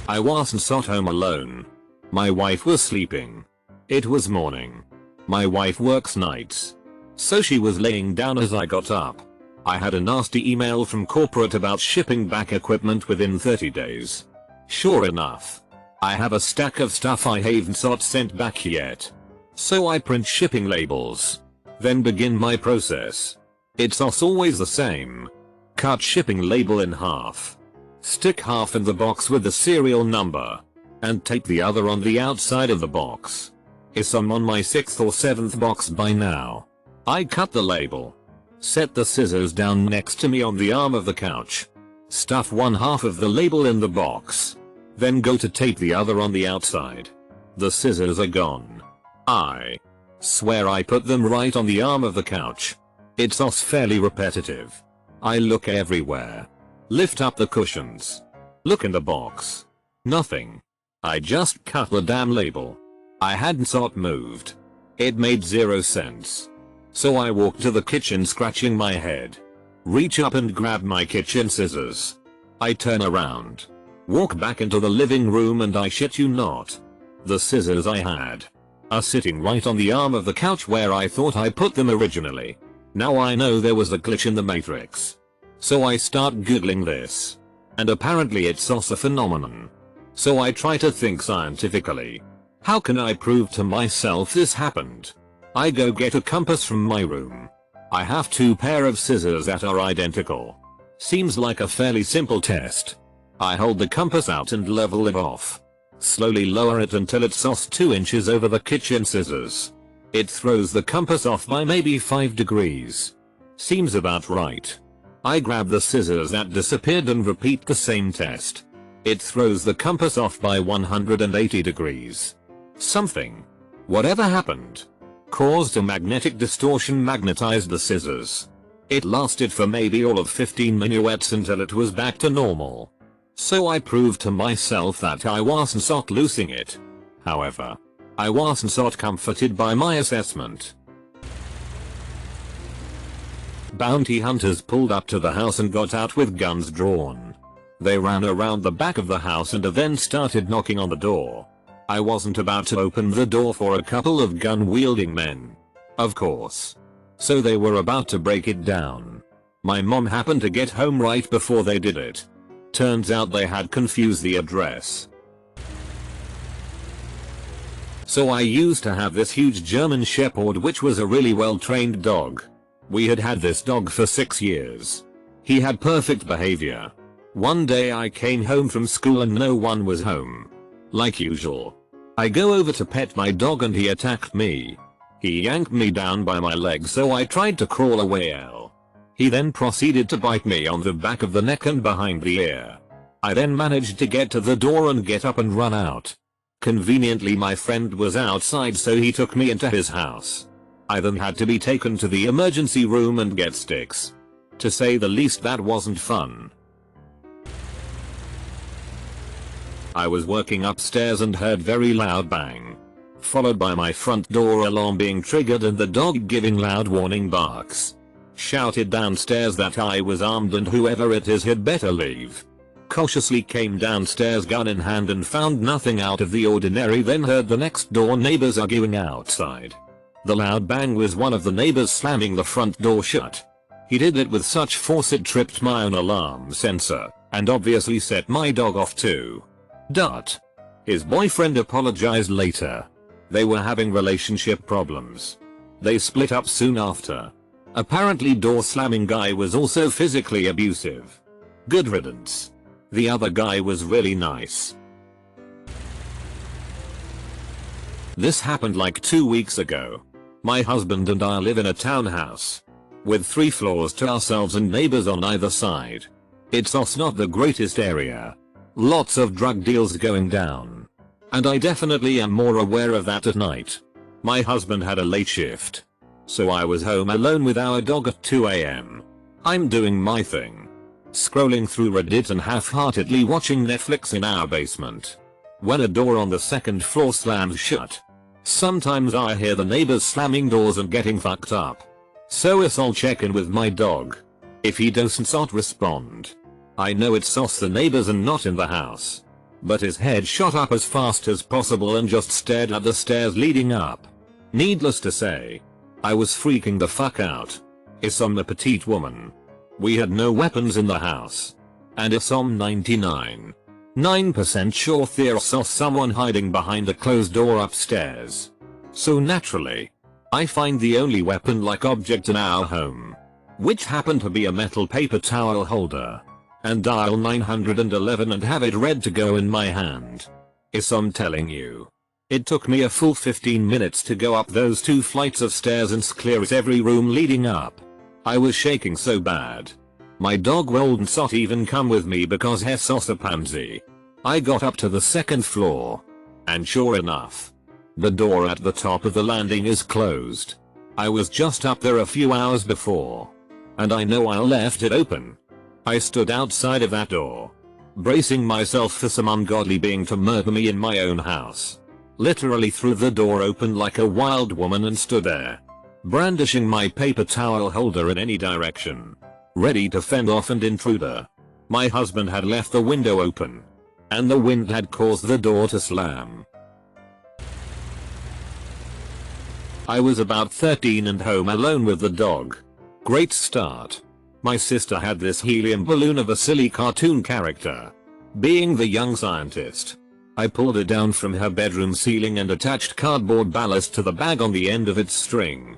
I wasn't at home alone. My wife was sleeping. It was morning. My wife works nights. So she was laying down as I got up. I had a nasty email from corporate about shipping back equipment within 30 days. Sure enough, I have a stack of stuff I haven't sent back yet. So I print shipping labels. Then begin my process. It's always the same. Cut shipping label in half. Stick half in the box with the serial number. And tape the other on the outside of the box. I'm on my 6th or 7th box by now. I cut the label. Set the scissors down next to me on the arm of the couch. Stuff one half of the label in the box. Then go to tape the other on the outside. The scissors are gone. I swear I put them right on the arm of the couch. It's fairly repetitive. I look everywhere. Lift up the cushions. Look in the box. Nothing. I just cut the damn label. I hadn't moved. It made 0 sense. So I walked to the kitchen scratching my head. Reach up and grab my kitchen scissors. I turn around. Walk back into the living room and I shit you not, the scissors I had are sitting right on the arm of the couch where I thought I put them originally. Now I know there was a glitch in the matrix. So I start googling this. And apparently it's a phenomenon. So I try to think scientifically. How can I prove to myself this happened? I go get a compass from my room. I have 2 pair of scissors that are identical. Seems like a fairly simple test. I hold the compass out and level it off. Slowly lower it until it's 2 inches over the kitchen scissors. It throws the compass off by maybe 5 degrees. Seems about right. I grab the scissors that disappeared and repeat the same test. It throws the compass off by 180 degrees. Whatever happened, caused a magnetic distortion, magnetized the scissors. It lasted for maybe all of 15 minuets until it was back to normal. So I proved to myself that I wasn't losing it. However, I wasn't comforted by my assessment. Bounty hunters pulled up to the house and got out with guns drawn. They ran around the back of the house and then started knocking on the door. I wasn't about to open the door for a couple of gun-wielding men. Of course. So they were about to break it down. My mom happened to get home right before they did it. Turns out they had confused the address. So I used to have this huge German Shepherd, which was a really well trained dog. We had had this dog for 6 years. He had perfect behavior. One day I came home from school and no one was home. Like usual. I go over to pet my dog and he attacked me. He yanked me down by my leg, so I tried to crawl away. He then proceeded to bite me on the back of the neck and behind the ear. I then managed to get to the door and get up and run out. Conveniently my friend was outside, so he took me into his house. I then had to be taken to the emergency room and get sticks. To say the least, that wasn't fun. I was working upstairs and heard very loud bang, followed by my front door alarm being triggered and the dog giving loud warning barks. Shouted downstairs that I was armed and whoever it is had better leave. Cautiously came downstairs gun in hand and found nothing out of the ordinary, then heard the next door neighbors arguing outside. The loud bang was one of the neighbors slamming the front door shut. He did it with such force it tripped my own alarm sensor, and obviously set my dog off too. His boyfriend apologized later. They were having relationship problems. They split up soon after. Apparently door slamming guy was also physically abusive. Good riddance. The other guy was really nice. This happened like 2 weeks ago. My husband and I live in a townhouse with 3 floors to ourselves and neighbors on either side. It's also not the greatest area. Lots of drug deals going down. And I definitely am more aware of that at night. My husband had a late shift, so I was home alone with our dog at 2 AM. I'm doing my thing, scrolling through Reddit and half-heartedly watching Netflix in our basement, when a door on the 2nd floor slams shut. Sometimes I hear the neighbors slamming doors and getting fucked up. So I'll check in with my dog. If he doesn't respond, I know it's the neighbors and not in the house. But his head shot up as fast as possible and just stared at the stairs leading up. Needless to say, I was freaking the fuck out. I'm a petite woman. We had no weapons in the house. And I'm 99.9% sure there saw someone hiding behind the closed door upstairs. So naturally, I find the only weapon-like object in our home, which happened to be a metal paper towel holder, and dial 911 and have it ready to go in my hand. I'm telling you, it took me a full 15 minutes to go up those 2 flights of stairs and clear every room leading up. I was shaking so bad. My dog wouldn't even come with me because he's a pansy. I got up to the 2nd floor, and sure enough, the door at the top of the landing is closed. I was just up there a few hours before, and I know I left it open. I stood outside of that door, bracing myself for some ungodly being to murder me in my own house. Literally threw the door open like a wild woman and stood there, brandishing my paper towel holder in any direction, ready to fend off an intruder. My husband had left the window open, and the wind had caused the door to slam. I was about 13 and home alone with the dog. Great start. My sister had this helium balloon of a silly cartoon character. Being the young scientist, I pulled it down from her bedroom ceiling and attached cardboard ballast to the bag on the end of its string,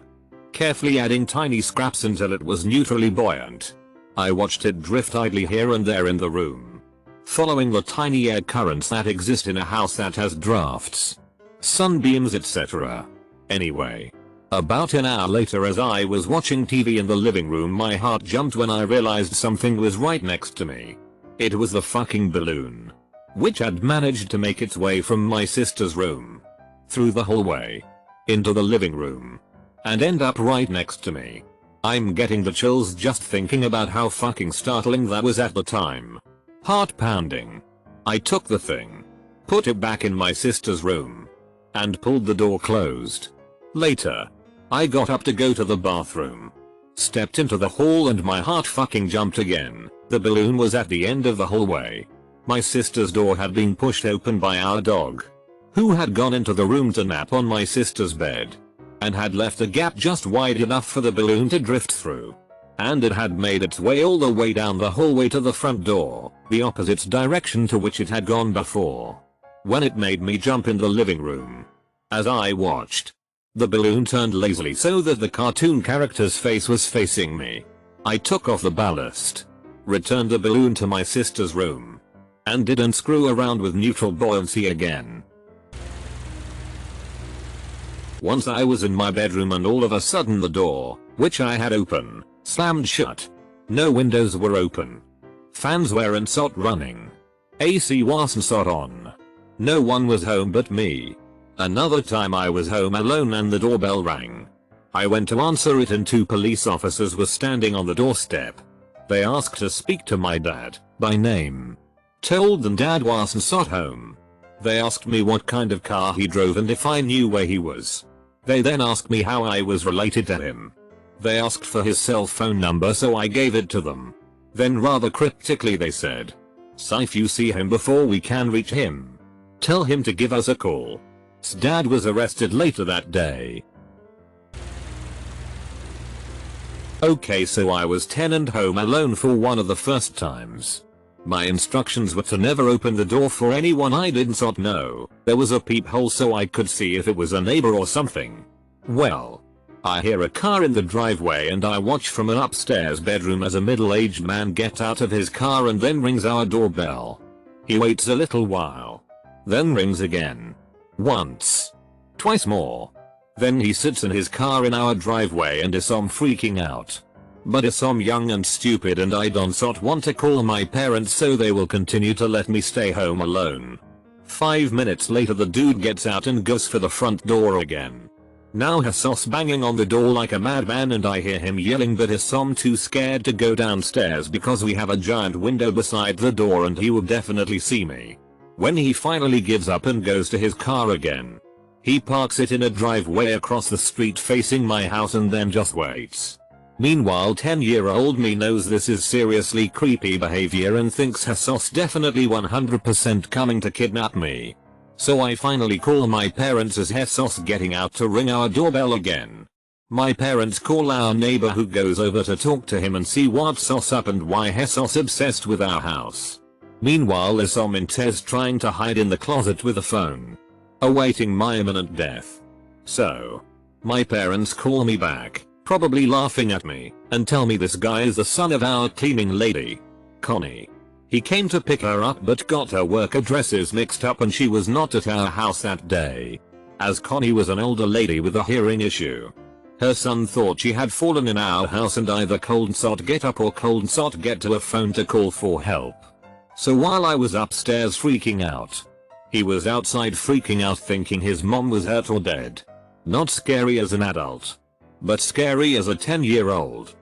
carefully adding tiny scraps until it was neutrally buoyant. I watched it drift idly here and there in the room, following the tiny air currents that exist in a house that has drafts, sunbeams, etc. Anyway, about an hour later, as I was watching TV in the living room, my heart jumped when I realized something was right next to me. It was the fucking balloon, which had managed to make its way from my sister's room, through the hallway, into the living room, and end up right next to me. I'm getting the chills just thinking about how fucking startling that was at the time. Heart pounding. I took the thing, put it back in my sister's room, and pulled the door closed. Later, I got up to go to the bathroom, stepped into the hall, and my heart fucking jumped again. The balloon was at the end of the hallway. My sister's door had been pushed open by our dog, who had gone into the room to nap on my sister's bed, and had left a gap just wide enough for the balloon to drift through. and it had made its way all the way down the hallway to the front door, the opposite direction to which it had gone before. When it made me jump in the living room. As I watched, the balloon turned lazily so that the cartoon character's face was facing me. I took off the ballast, returned the balloon to my sister's room, and didn't screw around with neutral buoyancy again. Once I was in my bedroom and all of a sudden the door, which I had open, slammed shut. No windows were open. Fans weren't running. AC wasn't on. No one was home but me. Another time I was home alone and the doorbell rang. I went to answer it and 2 police officers were standing on the doorstep. They asked to speak to my dad, by name. Told them dad wasn't home. They asked me what kind of car he drove and if I knew where he was. They then asked me how I was related to him. They asked for his cell phone number so I gave it to them. Then rather cryptically they said, "So if you see him before we can reach him, tell him to give us a call." Dad was arrested later that day. Okay, so I was 10 and home alone for one of the first times. My instructions were to never open the door for anyone I didn't know. There was a peephole so I could see if it was a neighbor or something. Well, I hear a car in the driveway and I watch from an upstairs bedroom as a middle-aged man gets out of his car and then rings our doorbell. He waits a little while, then rings again. Once. Twice more. Then he sits in his car in our driveway and is freaking out. But I'm young and stupid and I don't want to call my parents so they will continue to let me stay home alone. 5 minutes later the dude gets out and goes for the front door again. Now he's banging on the door like a madman and I hear him yelling but he's too scared to go downstairs because we have a giant window beside the door and he will definitely see me. When he finally gives up and goes to his car again, he parks it in a driveway across the street facing my house and then just waits. Meanwhile 10-year-old me knows this is seriously creepy behavior and thinks he's definitely 100% coming to kidnap me. So I finally call my parents as he's getting out to ring our doorbell again. My parents call our neighbor who goes over to talk to him and see what's up and why he's obsessed with our house. Meanwhile in Tez trying to hide in the closet with a phone, awaiting my imminent death. So, my parents call me back, probably laughing at me, and tell me this guy is the son of our cleaning lady, Connie. He came to pick her up but got her work addresses mixed up and she was not at our house that day. As Connie was an older lady with a hearing issue, her son thought she had fallen in our house and either couldn't get up or couldn't get to a phone to call for help. So while I was upstairs freaking out, he was outside freaking out thinking his mom was hurt or dead. Not scary as an adult, but scary as a 10-year-old.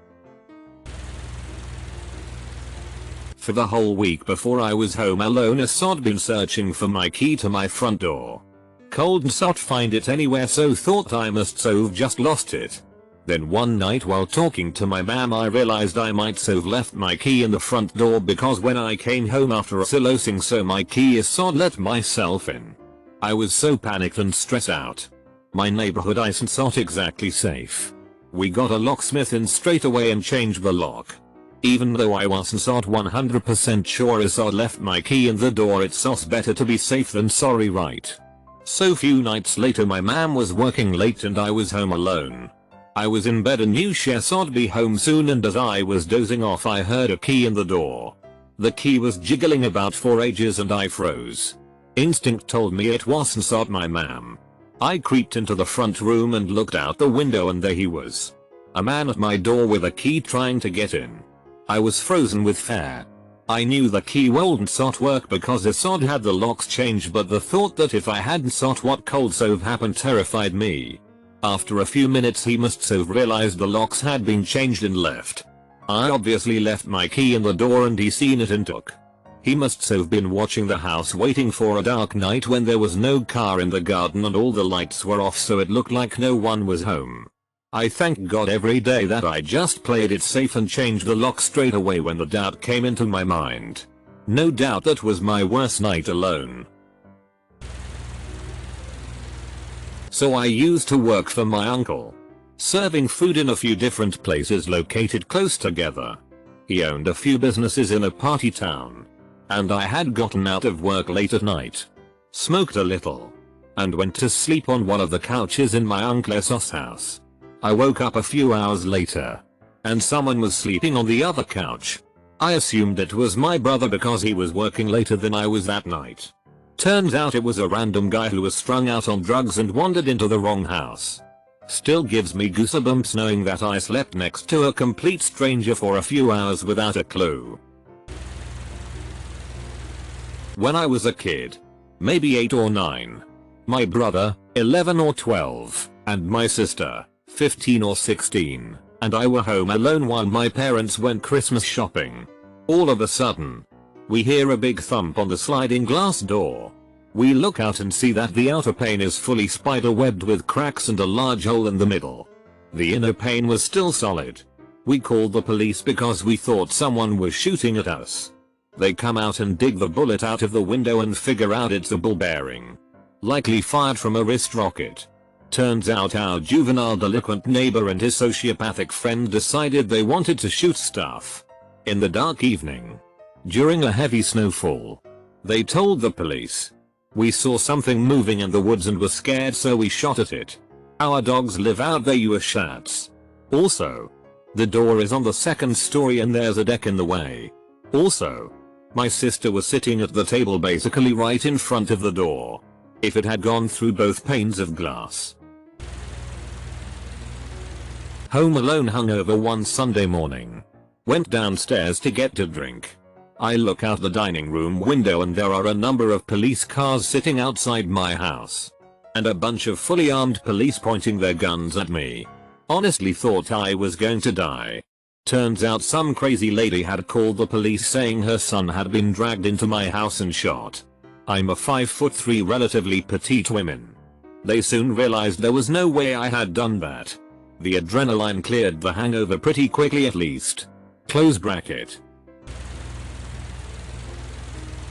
For the whole week before I was home alone I'd been searching for my key to my front door. Couldn't find it anywhere so thought I must have just lost it. Then one night while talking to my mom I realized I might have left my key in the front door because when I came home after losing so my key let myself in. I was so panicked and stressed out. My neighborhood isn't exactly safe. We got a locksmith in straight away and changed the lock. Even though I wasn't 100% sure I'd left my key in the door, it's better to be safe than sorry, right? So few nights later my mom was working late and I was home alone. I was in bed and knew she'd be home soon and as I was dozing off I heard a key in the door. The key was jiggling about for ages and I froze. Instinct told me it wasn't my mom. I creeped into the front room and looked out the window and there he was. A man at my door with a key trying to get in. I was frozen with fear. I knew the key wouldn't work because it had the locks changed, but the thought that if I hadn't what could have happened terrified me. After a few minutes he must have realized the locks had been changed and left. I obviously left my key in the door and he seen it and took. He must have been watching the house waiting for a dark night when there was no car in the garden and all the lights were off so it looked like no one was home. I thank God every day that I just played it safe and changed the lock straight away when the doubt came into my mind. No doubt that was my worst night alone. So I used to work for my uncle. serving food in a few different places located close together. He owned a few businesses in a party town. And I had gotten out of work late at night, smoked a little, and went to sleep on one of the couches in my uncle's house. I woke up a few hours later, and someone was sleeping on the other couch. I assumed it was my brother because he was working later than I was that night. Turns out it was a random guy who was strung out on drugs and wandered into the wrong house. Still gives me goosebumps knowing that I slept next to a complete stranger for a few hours without a clue. When I was a kid, maybe 8 or 9, my brother, 11 or 12, and my sister, 15 or 16, and I were home alone while my parents went Christmas shopping. All of a sudden, we hear a big thump on the sliding glass door. We look out and see that the outer pane is fully spider-webbed with cracks and a large hole in the middle. The inner pane was still solid. We called the police because we thought someone was shooting at us. They come out and dig the bullet out of the window and figure out it's a ball bearing, likely fired from a wrist rocket. Turns out our juvenile delinquent neighbor and his sociopathic friend decided they wanted to shoot stuff. In the dark evening, during a heavy snowfall, they told the police. We saw something moving in the woods and were scared, so we shot at it. Our dogs live out there, you shats. Also, the door is on the 2nd story and there's a deck in the way. Also, my sister was sitting at the table basically right in front of the door. If it had gone through both panes of glass. Home alone hungover one Sunday morning. Went downstairs to get a drink. I look out the dining room window and there are a number of police cars sitting outside my house. And a bunch of fully armed police pointing their guns at me. Honestly thought I was going to die. Turns out some crazy lady had called the police saying her son had been dragged into my house and shot. I'm a 5'3" relatively petite woman. They soon realized there was no way I had done that. The adrenaline cleared the hangover pretty quickly at least. Close bracket.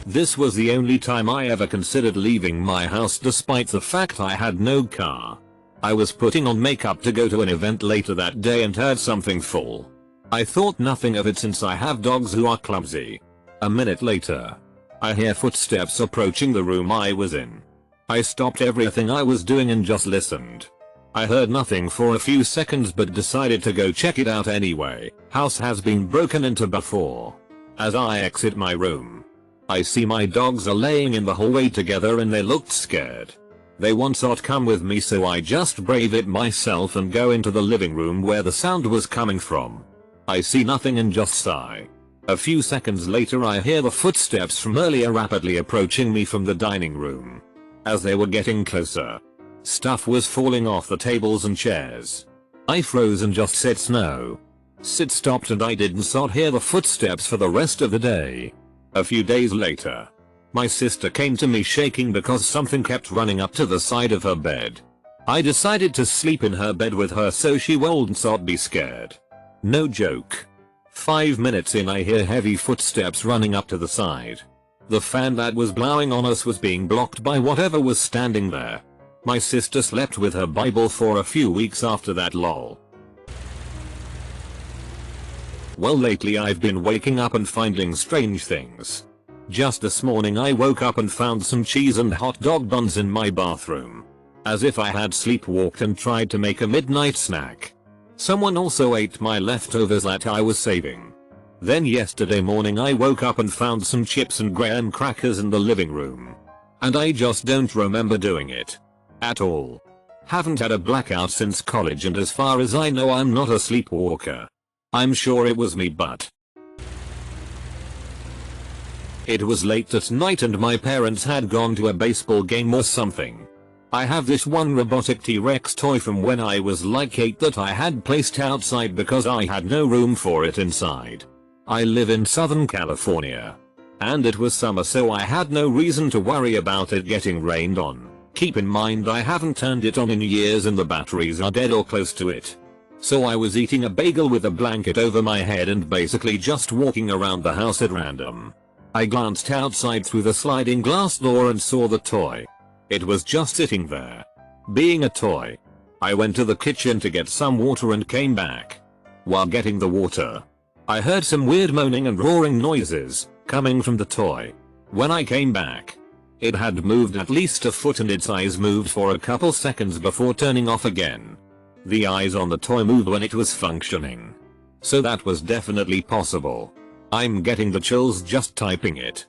This was the only time I ever considered leaving my house despite the fact I had no car. I was putting on makeup to go to an event later that day and heard something fall. I thought nothing of it since I have dogs who are clumsy. A minute later, I hear footsteps approaching the room I was in. I stopped everything I was doing and just listened. I heard nothing for a few seconds but decided to go check it out anyway. House has been broken into before. As I exit my room, I see my dogs are laying in the hallway together and they looked scared. They once not come with me, so I just brave it myself and go into the living room where the sound was coming from. I see nothing and just sigh. A few seconds later I hear the footsteps from earlier rapidly approaching me from the dining room. As they were getting closer, stuff was falling off the tables and chairs. I froze and just said snow. Sit stopped and I didn't hear the footsteps for the rest of the day. A few days later, my sister came to me shaking because something kept running up to the side of her bed. I decided to sleep in her bed with her so she wouldn't be scared. No joke. 5 minutes in I hear heavy footsteps running up to the side. The fan that was blowing on us was being blocked by whatever was standing there. My sister slept with her Bible for a few weeks after that, lol. Well, lately I've been waking up and finding strange things. Just this morning I woke up and found some cheese and hot dog buns in my bathroom. As if I had sleepwalked and tried to make a midnight snack. Someone also ate my leftovers that I was saving. Then yesterday morning I woke up and found some chips and graham crackers in the living room. And I just don't remember doing it. At all. Haven't had a blackout since college and as far as I know I'm not a sleepwalker. I'm sure it was me, but it was late at night and my parents had gone to a baseball game or something. I have this one robotic T-Rex toy from when I was like 8 that I had placed outside because I had no room for it inside. I live in Southern California. And it was summer, so I had no reason to worry about it getting rained on. Keep in mind I haven't turned it on in years and the batteries are dead or close to it. So I was eating a bagel with a blanket over my head and basically just walking around the house at random. I glanced outside through the sliding glass door and saw the toy. It was just sitting there. Being a toy, I went to the kitchen to get some water and came back. While getting the water, I heard some weird moaning and roaring noises coming from the toy. When I came back, it had moved at least a foot and its eyes moved for a couple seconds before turning off again. The eyes on the toy moved when it was functioning. So that was definitely possible. I'm getting the chills just typing it.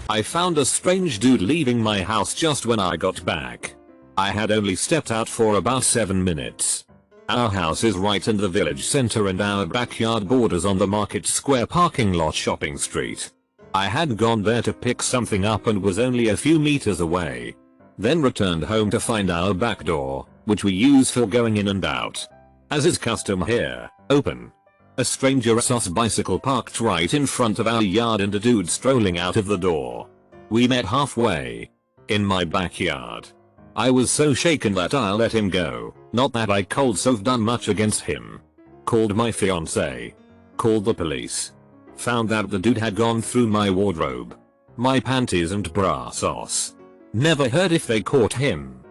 I found a strange dude leaving my house just when I got back. I had only stepped out for about 7 minutes. Our house is right in the village center and our backyard borders on the Market Square parking lot shopping street. I had gone there to pick something up and was only a few meters away. Then returned home to find our back door, which we use for going in and out, as is custom here, open. A stranger saw a bicycle parked right in front of our yard and a dude strolling out of the door. We met halfway in my backyard. I was so shaken that I let him go. Not that I could have done much against him. Called my fiance. Called the police. Found that the dude had gone through my wardrobe, my panties and bra sauce. Never heard if they caught him.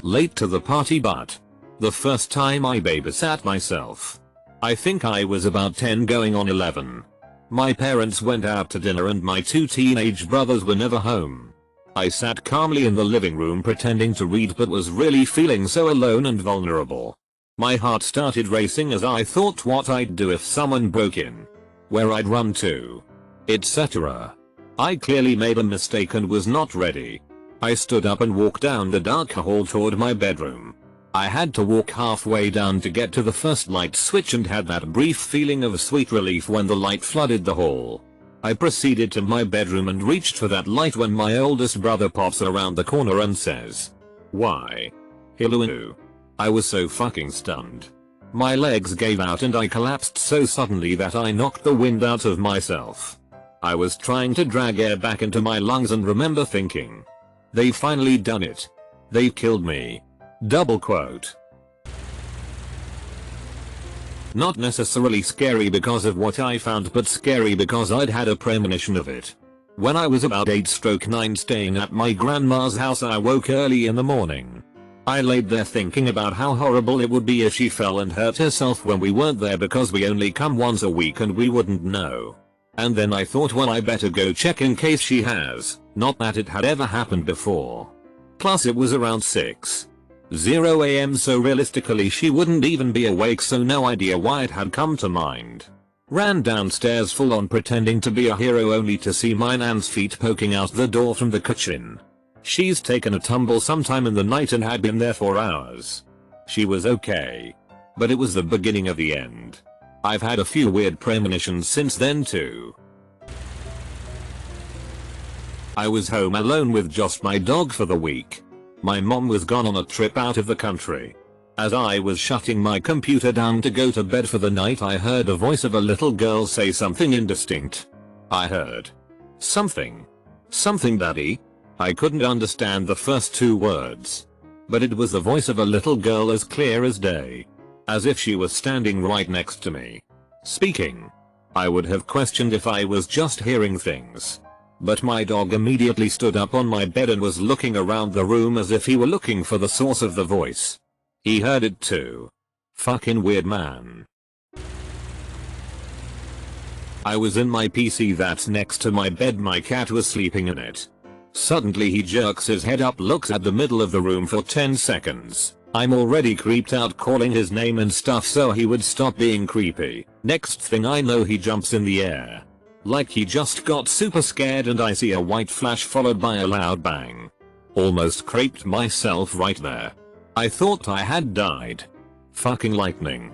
Late to the party but the first time I babysat myself. I think I was about 10 going on 11. My parents went out to dinner and my 2 teenage brothers were never home. I sat calmly in the living room pretending to read but was really feeling so alone and vulnerable. My heart started racing as I thought what I'd do if someone broke in, where I'd run to, etc. I clearly made a mistake and was not ready. I stood up and walked down the dark hall toward my bedroom. I had to walk halfway down to get to the first light switch and had that brief feeling of sweet relief when the light flooded the hall. I proceeded to my bedroom and reached for that light when my oldest brother pops around the corner and says, "Why? Hello." I was so fucking stunned. My legs gave out and I collapsed so suddenly that I knocked the wind out of myself. I was trying to drag air back into my lungs and remember thinking, "They've finally done it. They've killed me." Double quote. Not necessarily scary because of what I found but scary because I'd had a premonition of it. When I was about 8/9 staying at my grandma's house I woke early in the morning. I laid there thinking about how horrible it would be if she fell and hurt herself when we weren't there because we only come once a week and we wouldn't know. And then I thought, well, I better go check in case she has, not that it had ever happened before. Plus it was around 6:00 AM so realistically she wouldn't even be awake, so no idea why it had come to mind. Ran downstairs full on pretending to be a hero only to see my nan's feet poking out the door from the kitchen. She's taken a tumble sometime in the night and had been there for hours. She was okay. But it was the beginning of the end. I've had a few weird premonitions since then too. I was home alone with just my dog for the week. My mom was gone on a trip out of the country. As I was shutting my computer down to go to bed for the night I heard a voice of a little girl say something indistinct. I heard something daddy. I couldn't understand the first 2 words. But it was the voice of a little girl as clear as day. As if she was standing right next to me, speaking. I would have questioned if I was just hearing things. But my dog immediately stood up on my bed and was looking around the room as if he were looking for the source of the voice. He heard it too. Fucking weird, man. I was in my PC that's next to my bed, my cat was sleeping in it. Suddenly he jerks his head up, looks at the middle of the room for 10 seconds. I'm already creeped out calling his name and stuff so he would stop being creepy. Next thing I know he jumps in the air. Like he just got super scared and I see a white flash followed by a loud bang. Almost craped myself right there. I thought I had died. Fucking lightning.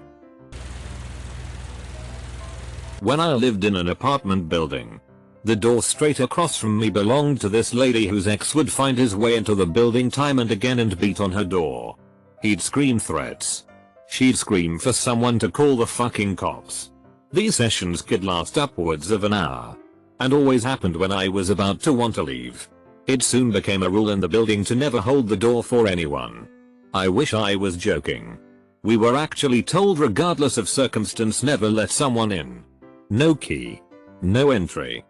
When I lived in an apartment building, the door straight across from me belonged to this lady whose ex would find his way into the building time and again and beat on her door. He'd scream threats. She'd scream for someone to call the fucking cops. These sessions could last upwards of an hour. And always happened when I was about to want to leave. It soon became a rule in the building to never hold the door for anyone. I wish I was joking. We were actually told regardless of circumstance never let someone in. No key. No entry.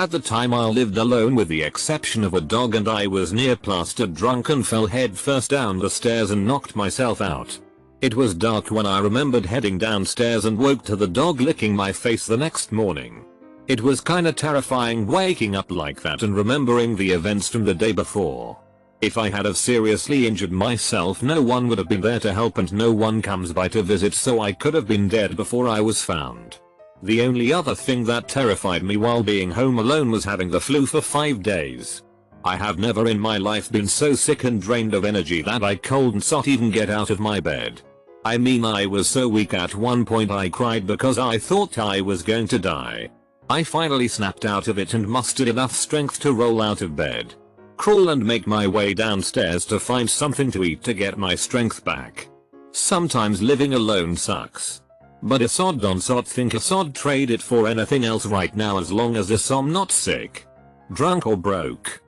At the time I lived alone with the exception of a dog, and I was near plastered drunk and fell head first down the stairs and knocked myself out. It was dark when I remembered heading downstairs and woke to the dog licking my face the next morning. It was kinda terrifying waking up like that and remembering the events from the day before. If I had have seriously injured myself, no one would have been there to help and no one comes by to visit, so I could have been dead before I was found. The only other thing that terrified me while being home alone was having the flu for 5 days. I have never in my life been so sick and drained of energy that I couldn't even get out of my bed. I mean, I was so weak at one point I cried because I thought I was going to die. I finally snapped out of it and mustered enough strength to roll out of bed, crawl and make my way downstairs to find something to eat to get my strength back. Sometimes living alone sucks. But Assad don't think Assad trade it for anything else right now as long as I'm not sick, drunk or broke.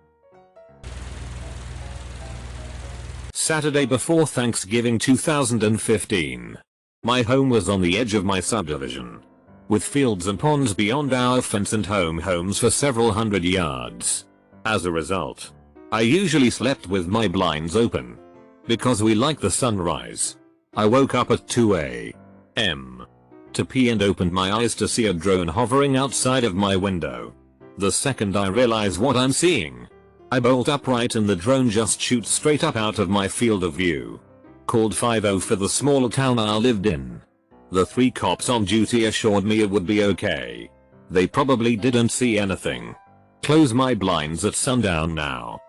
Saturday before Thanksgiving 2015. My home was on the edge of my subdivision, with fields and ponds beyond our fence and homes for several hundred yards. As a result, I usually slept with my blinds open, because we like the sunrise. I woke up at 2 a.m. to pee and opened my eyes to see a drone hovering outside of my window. The second I realize what I'm seeing, I bolt upright and the drone just shoots straight up out of my field of view. Called 50 for the small town I lived in. The 3 cops on duty assured me it would be okay. They probably didn't see anything. Close my blinds at sundown now.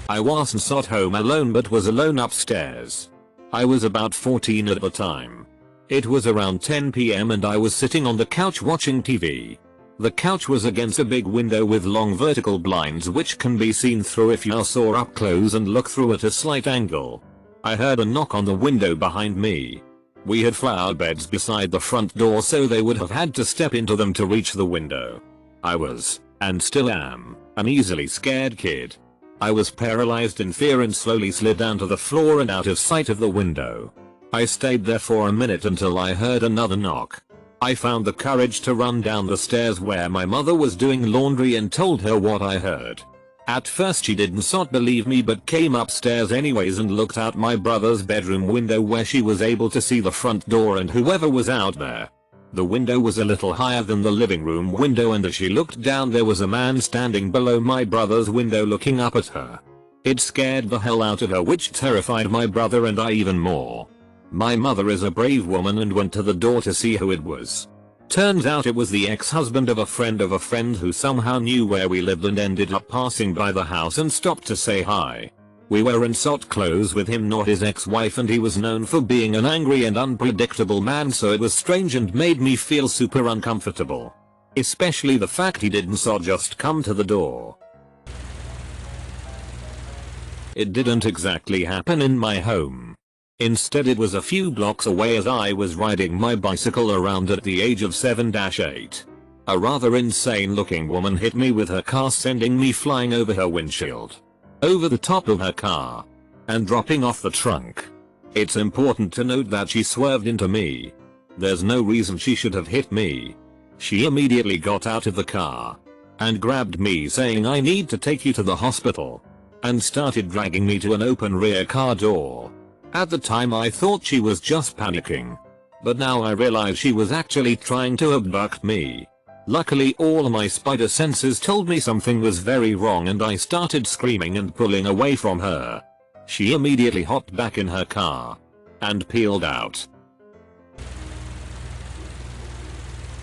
I wasn't at home alone but was alone upstairs. I was about 14 at the time. It was around 10 p.m. and I was sitting on the couch watching TV. The couch was against a big window with long vertical blinds which can be seen through if you saw up close and look through at a slight angle. I heard a knock on the window behind me. We had flower beds beside the front door, so they would have had to step into them to reach the window. I was, and still am, an easily scared kid. I was paralyzed in fear and slowly slid down to the floor and out of sight of the window. I stayed there for a minute until I heard another knock. I found the courage to run down the stairs where my mother was doing laundry and told her what I heard. At first she didn't believe me but came upstairs anyways and looked out my brother's bedroom window where she was able to see the front door and whoever was out there. The window was a little higher than the living room window and as she looked down there was a man standing below my brother's window looking up at her. It scared the hell out of her, which terrified my brother and I even more. My mother is a brave woman and went to the door to see who it was. Turns out it was the ex-husband of a friend who somehow knew where we lived and ended up passing by the house and stopped to say hi. We were in close with him, not his ex-wife, and he was known for being an angry and unpredictable man, so it was strange and made me feel super uncomfortable. Especially the fact he didn't just come to the door. It didn't exactly happen in my home. Instead it was a few blocks away as I was riding my bicycle around at the age of 7-8. A rather insane looking woman hit me with her car, sending me flying over her windshield, over the top of her car, and dropping off the trunk. It's important to note that she swerved into me. There's no reason she should have hit me. She immediately got out of the car and grabbed me saying, "I need to take you to the hospital," and started dragging me to an open rear car door. At the time I thought she was just panicking, but now I realize she was actually trying to abduct me. Luckily all my spider senses told me something was very wrong and I started screaming and pulling away from her. She immediately hopped back in her car and peeled out.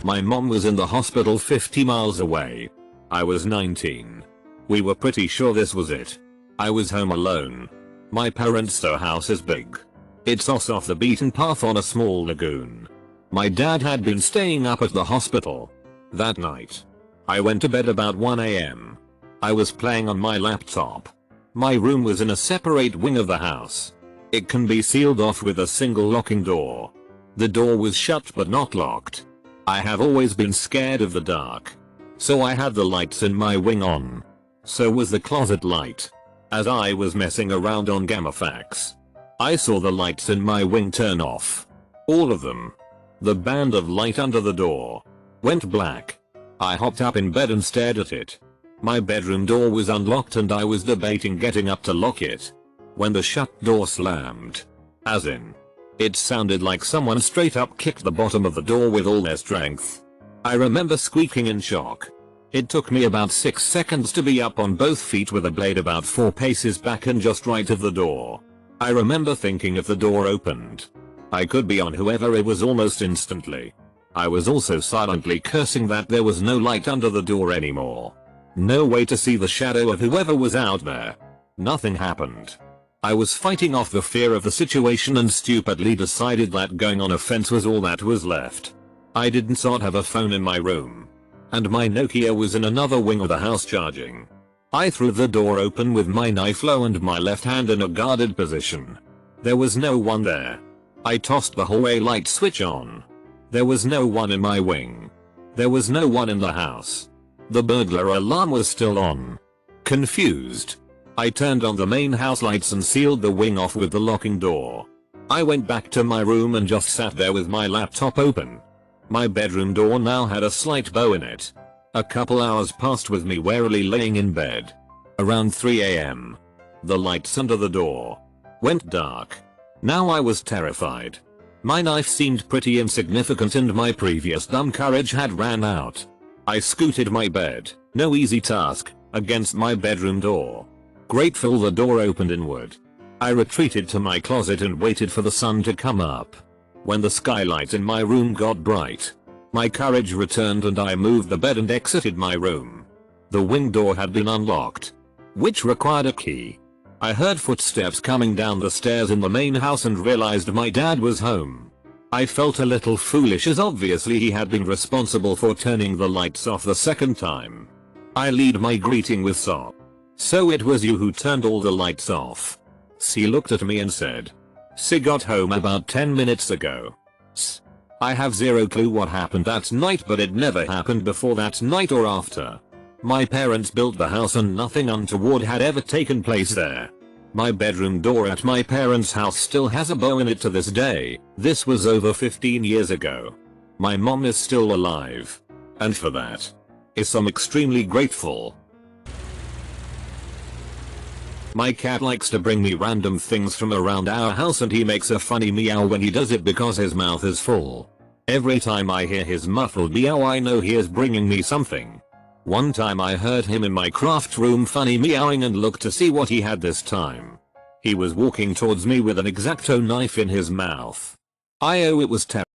My mom was in the hospital 50 miles away. I was 19. We were pretty sure this was it. I was home alone. My parents' house is big. It's off the beaten path on a small lagoon. My dad had been staying up at the hospital that night. I went to bed about 1 a.m. I was playing on my laptop. My room was in a separate wing of the house. It can be sealed off with a single locking door. The door was shut but not locked. I have always been scared of the dark, so I had the lights in my wing on. So was the closet light. As I was messing around on GammaFAQs, I saw the lights in my wing turn off. All of them. The band of light under the door went black. I hopped up in bed and stared at it. My bedroom door was unlocked and I was debating getting up to lock it when the shut door slammed. As in, it sounded like someone straight up kicked the bottom of the door with all their strength. I remember squeaking in shock. It took me about 6 seconds to be up on both feet with a blade about 4 paces back and just right of the door. I remember thinking if the door opened, I could be on whoever it was almost instantly. I was also silently cursing that there was no light under the door anymore. No way to see the shadow of whoever was out there. Nothing happened. I was fighting off the fear of the situation and stupidly decided that going on a fence was all that was left. I didn't have a phone in my room. And my Nokia was in another wing of the house charging. I threw the door open with my knife low and my left hand in a guarded position. There was no one there. I tossed the hallway light switch on. There was no one in my wing. There was no one in the house. The burglar alarm was still on. Confused, I turned on the main house lights and sealed the wing off with the locking door. I went back to my room and just sat there with my laptop open. My bedroom door now had a slight bow in it. A couple hours passed with me warily laying in bed. Around 3 AM, the lights under the door went dark. Now I was terrified. My knife seemed pretty insignificant and my previous dumb courage had ran out. I scooted my bed, no easy task, against my bedroom door. Grateful the door opened inward, I retreated to my closet and waited for the sun to come up. When the skylight in my room got bright, my courage returned and I moved the bed and exited my room. The wing door had been unlocked, which required a key. I heard footsteps coming down the stairs in the main house and realized my dad was home. I felt a little foolish as obviously he had been responsible for turning the lights off the second time. I lead my greeting with "So it was you who turned all the lights off?" She looked at me and said, "She got home about 10 minutes ago." I have zero clue what happened that night, but it never happened before that night or after. My parents built the house and nothing untoward had ever taken place there. My bedroom door at my parents' house still has a bow in it to this day. This was over 15 years ago. My mom is still alive. And for that, I'm extremely grateful. My cat likes to bring me random things from around our house and he makes a funny meow when he does it because his mouth is full. Every time I hear his muffled meow I know he is bringing me something. One time I heard him in my craft room funny meowing and looked to see what he had this time. He was walking towards me with an X-Acto knife in his mouth. It was terrible.